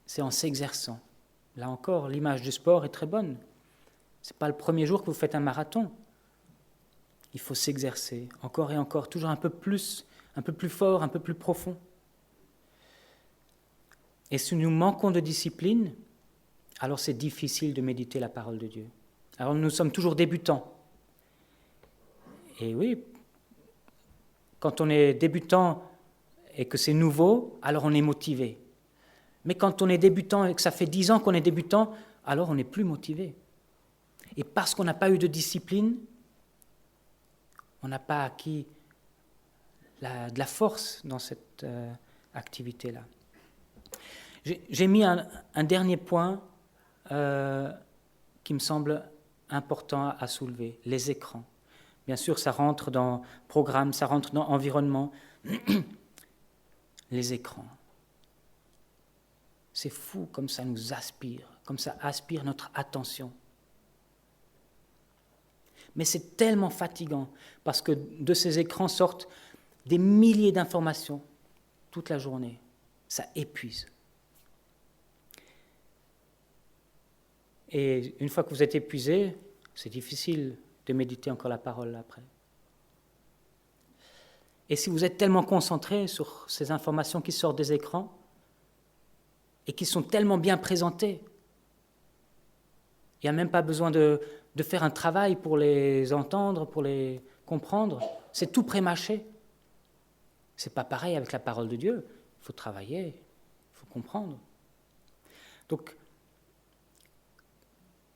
C'est en s'exerçant. Là encore, l'image du sport est très bonne. Ce n'est pas le premier jour que vous faites un marathon. Il faut s'exercer, encore et encore, toujours un peu plus fort, un peu plus profond. Et si nous manquons de discipline, alors c'est difficile de méditer la parole de Dieu. Alors nous sommes toujours débutants. Et oui, quand on est débutant et que c'est nouveau, alors on est motivé. Mais quand on est débutant et que ça fait 10 ans qu'on est débutant, alors on n'est plus motivé. Et parce qu'on n'a pas eu de discipline, on n'a pas acquis de la force dans cette activité-là. J'ai mis un dernier point qui me semble important à soulever, les écrans. Bien sûr, ça rentre dans programme, ça rentre dans environnement. Les écrans. C'est fou comme ça nous aspire, comme ça aspire notre attention. Mais c'est tellement fatigant parce que de ces écrans sortent des milliers d'informations toute la journée. Ça épuise. Et une fois que vous êtes épuisé, c'est difficile de méditer encore la parole après. Et si vous êtes tellement concentré sur ces informations qui sortent des écrans et qui sont tellement bien présentées, il n'y a même pas besoin de faire un travail pour les entendre, pour les comprendre. C'est tout prémâché. Ce n'est pas pareil avec la parole de Dieu. Il faut travailler, il faut comprendre. Donc,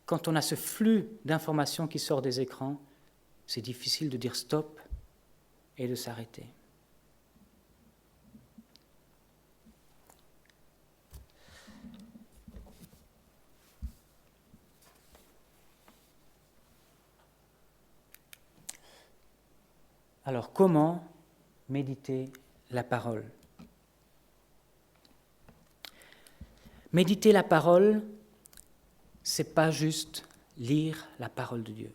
quand on a ce flux d'informations qui sort des écrans, c'est difficile de dire stop et de s'arrêter. Alors, comment méditer la parole ? Méditer la parole, c'est pas juste lire la parole de Dieu.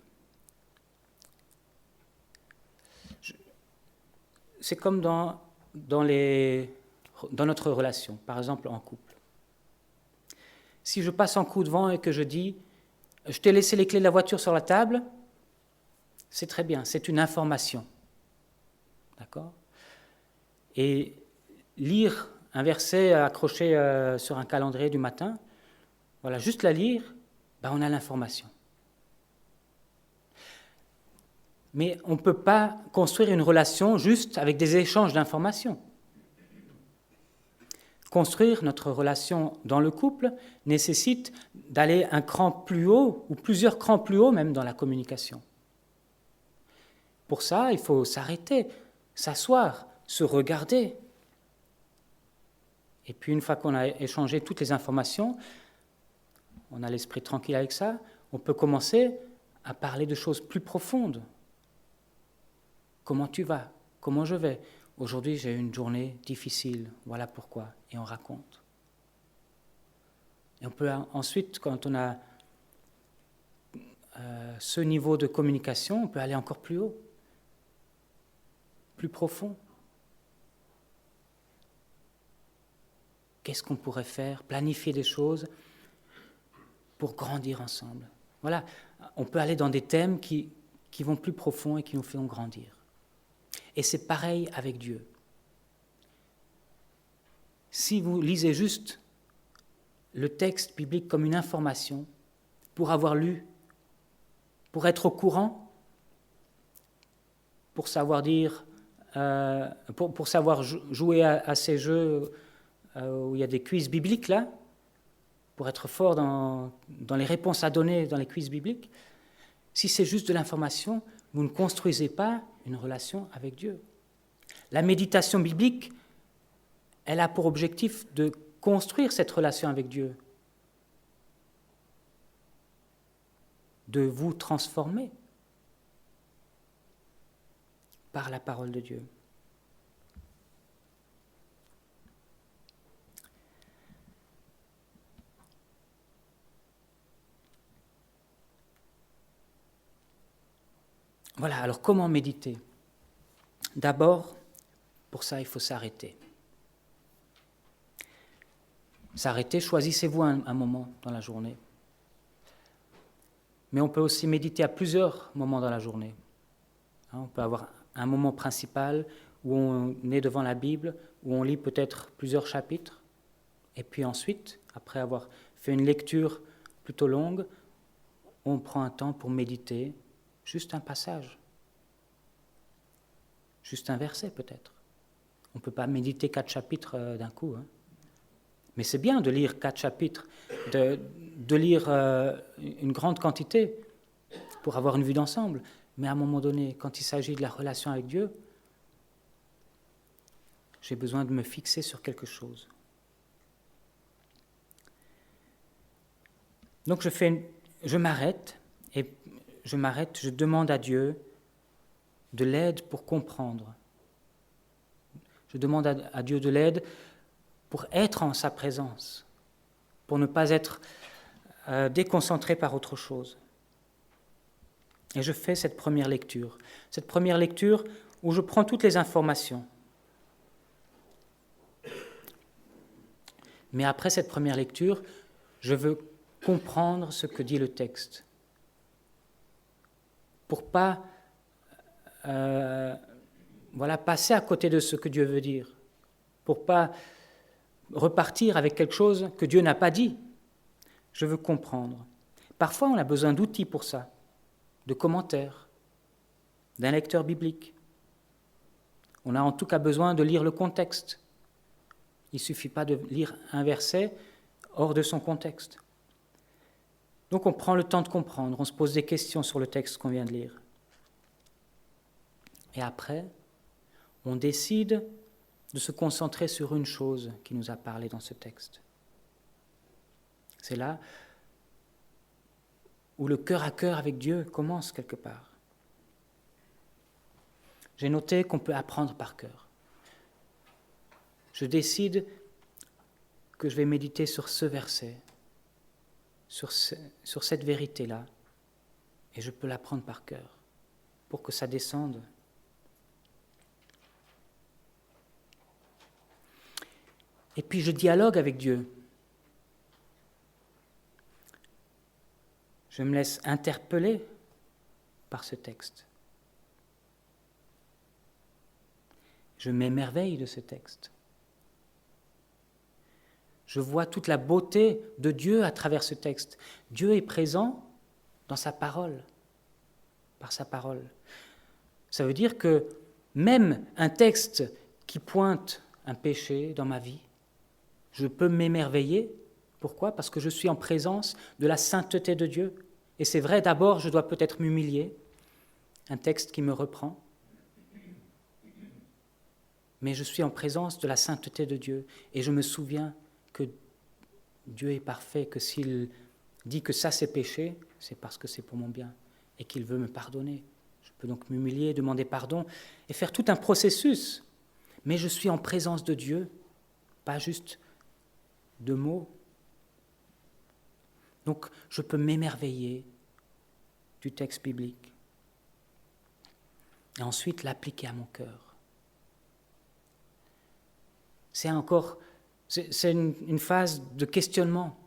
C'est comme dans notre relation, par exemple en couple. Si je passe un coup de vent et que je dis « Je t'ai laissé les clés de la voiture sur la table », c'est très bien, c'est une information. D'accord ? Et lire un verset accroché sur un calendrier du matin, voilà, juste la lire, on a l'information. Mais on ne peut pas construire une relation juste avec des échanges d'informations. Construire notre relation dans le couple nécessite d'aller un cran plus haut, ou plusieurs crans plus haut même dans la communication. Pour ça, il faut s'arrêter, s'asseoir, se regarder. Et puis une fois qu'on a échangé toutes les informations, on a l'esprit tranquille avec ça, on peut commencer à parler de choses plus profondes. Comment tu vas ? Comment je vais ? Aujourd'hui, j'ai eu une journée difficile, voilà pourquoi. Et on raconte. Et on peut ensuite, quand on a ce niveau de communication, on peut aller encore plus haut, plus profond. Qu'est-ce qu'on pourrait faire ? Planifier des choses pour grandir ensemble. Voilà, on peut aller dans des thèmes qui vont plus profond et qui nous font grandir. Et c'est pareil avec Dieu. Si vous lisez juste le texte biblique comme une information, pour avoir lu, pour être au courant, pour savoir dire, pour savoir jouer à ces jeux où il y a des quiz bibliques là, pour être fort dans les réponses à donner dans les quiz bibliques, si c'est juste de l'information, vous ne construisez pas une relation avec Dieu. La méditation biblique, elle a pour objectif de construire cette relation avec Dieu, de vous transformer par la parole de Dieu. Voilà, alors comment méditer ? D'abord, pour ça, il faut s'arrêter. S'arrêter, choisissez-vous un moment dans la journée. Mais on peut aussi méditer à plusieurs moments dans la journée. On peut avoir un moment principal où on est devant la Bible, où on lit peut-être plusieurs chapitres, et puis ensuite, après avoir fait une lecture plutôt longue, on prend un temps pour méditer, juste un passage, juste un verset peut-être. On ne peut pas méditer 4 chapitres d'un coup, hein. Mais c'est bien de lire 4 chapitres, de lire une grande quantité pour avoir une vue d'ensemble. Mais à un moment donné, quand il s'agit de la relation avec Dieu, j'ai besoin de me fixer sur quelque chose. Donc je m'arrête, je demande à Dieu de l'aide pour comprendre. Je demande à Dieu de l'aide pour être en sa présence, pour ne pas être déconcentré par autre chose. Et je fais cette première lecture où je prends toutes les informations. Mais après cette première lecture, je veux comprendre ce que dit le texte, pour pas passer à côté de ce que Dieu veut dire, pour pas repartir avec quelque chose que Dieu n'a pas dit. Je veux comprendre. Parfois, on a besoin d'outils pour ça, de commentaires, d'un lecteur biblique. On a en tout cas besoin de lire le contexte. Il ne suffit pas de lire un verset hors de son contexte. Donc on prend le temps de comprendre, on se pose des questions sur le texte qu'on vient de lire. Et après, on décide de se concentrer sur une chose qui nous a parlé dans ce texte. C'est là où le cœur à cœur avec Dieu commence quelque part. J'ai noté qu'on peut apprendre par cœur. Je décide que je vais méditer sur ce verset, sur cette vérité-là, et je peux l'apprendre par cœur, pour que ça descende. Et puis je dialogue avec Dieu. Je me laisse interpeller par ce texte. Je m'émerveille de ce texte. Je vois toute la beauté de Dieu à travers ce texte. Dieu est présent dans sa parole, par sa parole. Ça veut dire que même un texte qui pointe un péché dans ma vie, je peux m'émerveiller. Pourquoi ? Parce que je suis en présence de la sainteté de Dieu. Et c'est vrai, d'abord, je dois peut-être m'humilier. Un texte qui me reprend. Mais je suis en présence de la sainteté de Dieu. Et je me souviens que Dieu est parfait, que s'il dit que ça c'est péché, c'est parce que c'est pour mon bien et qu'il veut me pardonner. Je peux donc m'humilier, demander pardon et faire tout un processus. Mais je suis en présence de Dieu, pas juste de mots. Donc, je peux m'émerveiller du texte biblique et ensuite l'appliquer à mon cœur. C'est une phase de questionnement.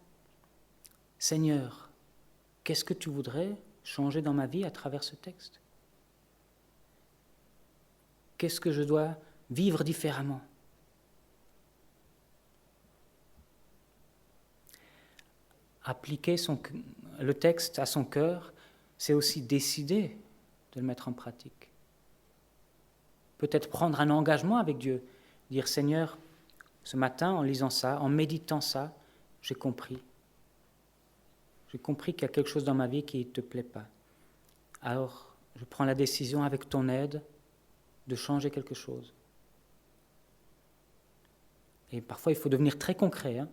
Seigneur, qu'est-ce que tu voudrais changer dans ma vie à travers ce texte ? Qu'est-ce que je dois vivre différemment ? Appliquer le texte à son cœur, c'est aussi décider de le mettre en pratique. Peut-être prendre un engagement avec Dieu, dire « Seigneur, ce matin, en lisant ça, en méditant ça, j'ai compris. J'ai compris qu'il y a quelque chose dans ma vie qui ne te plaît pas. Alors, je prends la décision avec ton aide de changer quelque chose. Et parfois, il faut devenir très concret.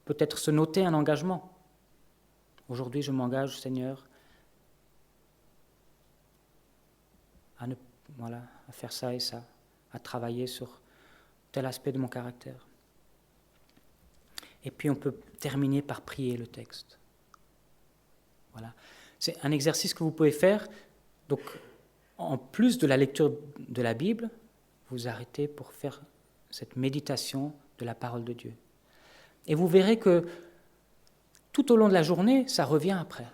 Peut-être se noter un engagement. Aujourd'hui, je m'engage, Seigneur, à faire ça et ça, à travailler sur tel aspect de mon caractère. Et puis, on peut terminer par prier le texte. Voilà. C'est un exercice que vous pouvez faire. Donc, en plus de la lecture de la Bible, vous arrêtez pour faire cette méditation de la parole de Dieu. Et vous verrez que tout au long de la journée, ça revient après.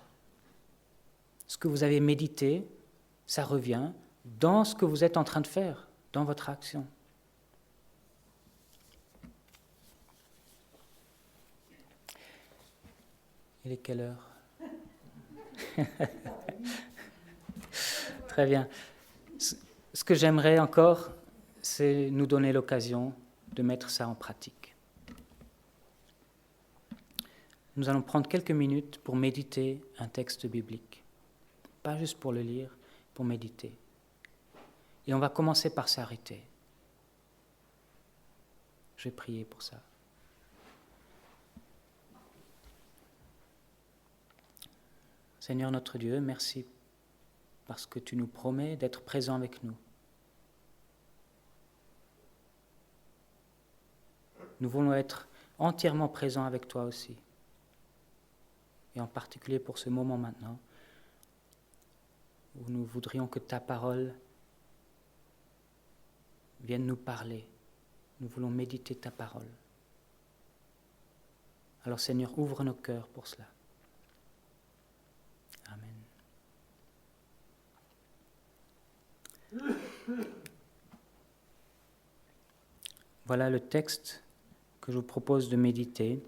Ce que vous avez médité, ça revient dans ce que vous êtes en train de faire, dans votre action. Il est quelle heure? Très bien. Ce que j'aimerais encore, c'est nous donner l'occasion de mettre ça en pratique. Nous allons prendre quelques minutes pour méditer un texte biblique. Pas juste pour le lire, pour méditer. Et on va commencer par s'arrêter. Je vais prier pour ça. Seigneur notre Dieu, merci parce que tu nous promets d'être présent avec nous. Nous voulons être entièrement présents avec toi aussi. Et en particulier pour ce moment maintenant, où nous voudrions que ta parole vienne nous parler. Nous voulons méditer ta parole. Alors Seigneur, ouvre nos cœurs pour cela. Amen. Voilà le texte que je vous propose de méditer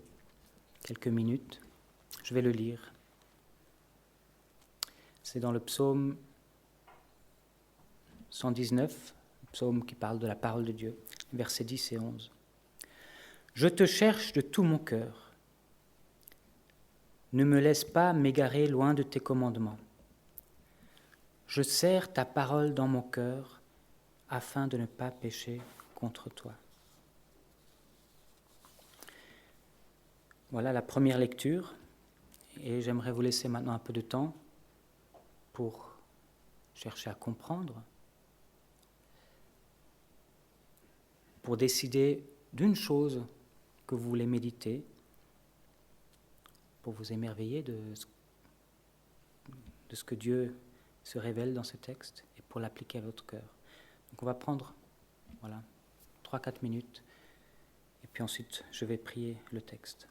quelques minutes. Je vais le lire. C'est dans le psaume 119, le psaume qui parle de la parole de Dieu, versets 10 et 11. « Je te cherche de tout mon cœur. Ne me laisse pas m'égarer loin de tes commandements. Je serre ta parole dans mon cœur afin de ne pas pécher contre toi. » Voilà la première lecture. Et j'aimerais vous laisser maintenant un peu de temps pour chercher à comprendre, pour décider d'une chose que vous voulez méditer, pour vous émerveiller de ce que Dieu se révèle dans ce texte et pour l'appliquer à votre cœur. Donc on va prendre 3-4 minutes et puis ensuite je vais prier le texte.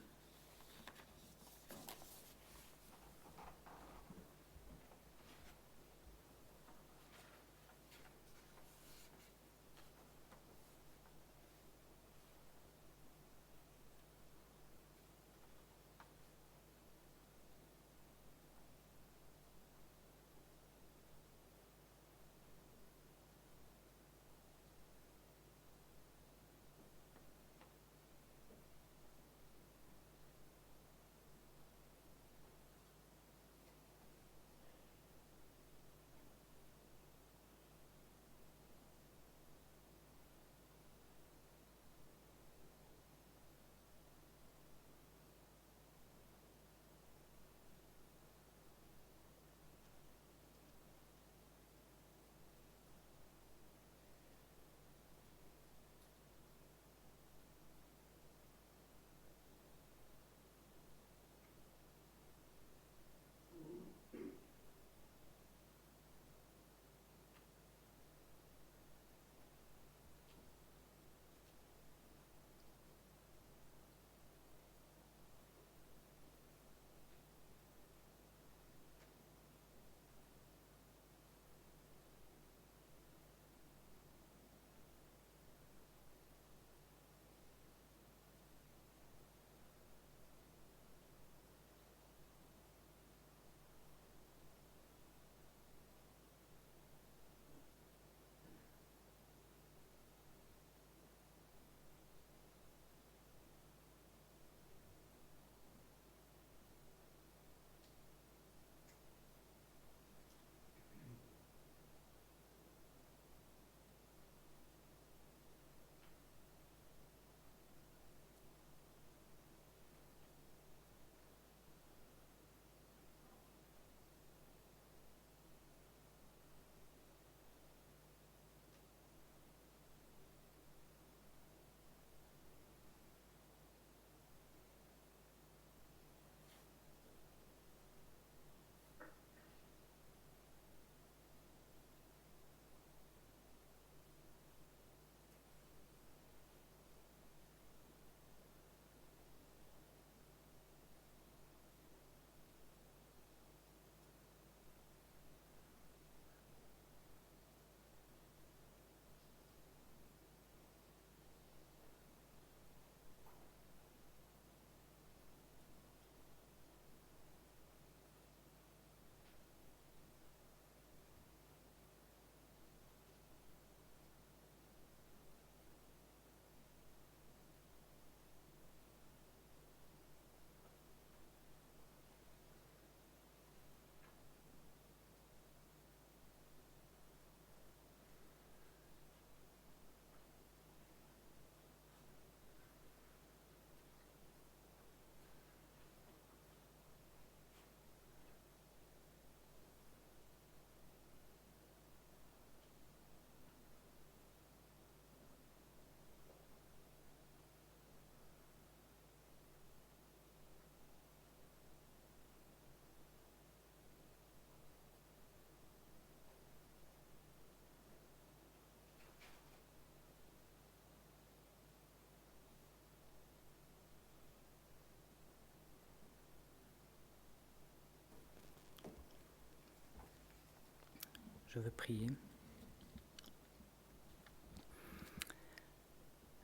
Je veux prier.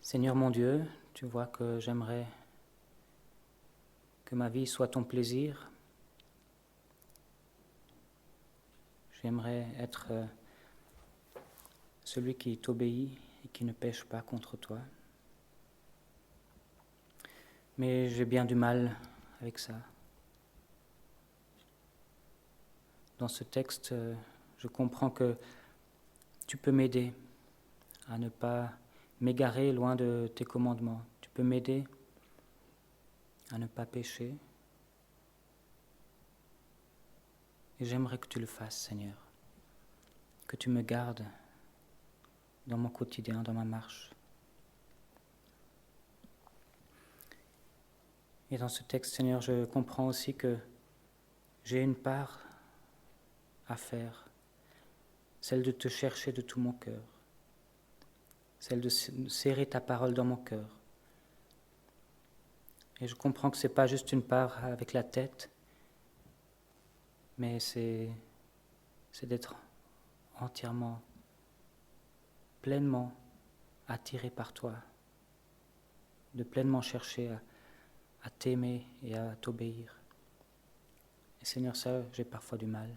Seigneur mon Dieu, tu vois que j'aimerais que ma vie soit ton plaisir. J'aimerais être celui qui t'obéit et qui ne pêche pas contre toi. Mais j'ai bien du mal avec ça. Dans ce texte, je comprends que tu peux m'aider à ne pas m'égarer loin de tes commandements. Tu peux m'aider à ne pas pécher. Et j'aimerais que tu le fasses, Seigneur. Que tu me gardes dans mon quotidien, dans ma marche. Et dans ce texte, Seigneur, je comprends aussi que j'ai une part à faire, celle de te chercher de tout mon cœur, celle de serrer ta parole dans mon cœur. Et je comprends que ce n'est pas juste une part avec la tête, mais c'est d'être entièrement, pleinement attiré par toi, de pleinement chercher à t'aimer et à t'obéir. Et Seigneur, ça, j'ai parfois du mal.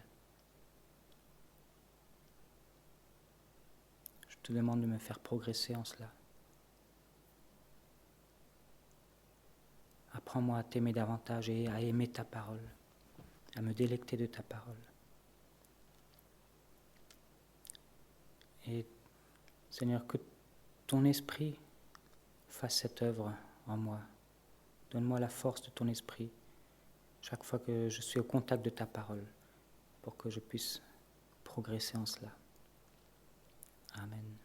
Je te demande de me faire progresser en cela. Apprends-moi à t'aimer davantage et à aimer ta parole, à me délecter de ta parole. Et Seigneur, que ton esprit fasse cette œuvre en moi. Donne-moi la force de ton esprit chaque fois que je suis au contact de ta parole pour que je puisse progresser en cela. Amen.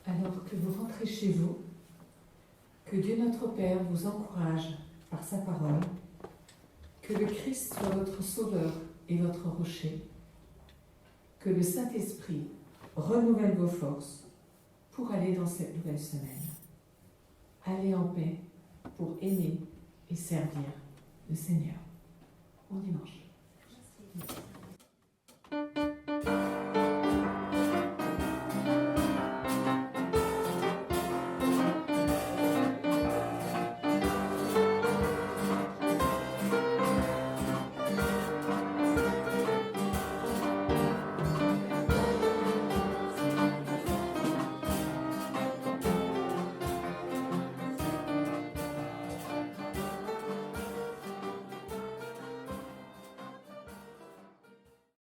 Alors que vous rentrez chez vous, que Dieu notre Père vous encourage par sa parole, que le Christ soit votre sauveur et votre rocher, que le Saint-Esprit renouvelle vos forces pour aller dans cette nouvelle semaine. Allez en paix pour aimer et servir le Seigneur. Bon dimanche.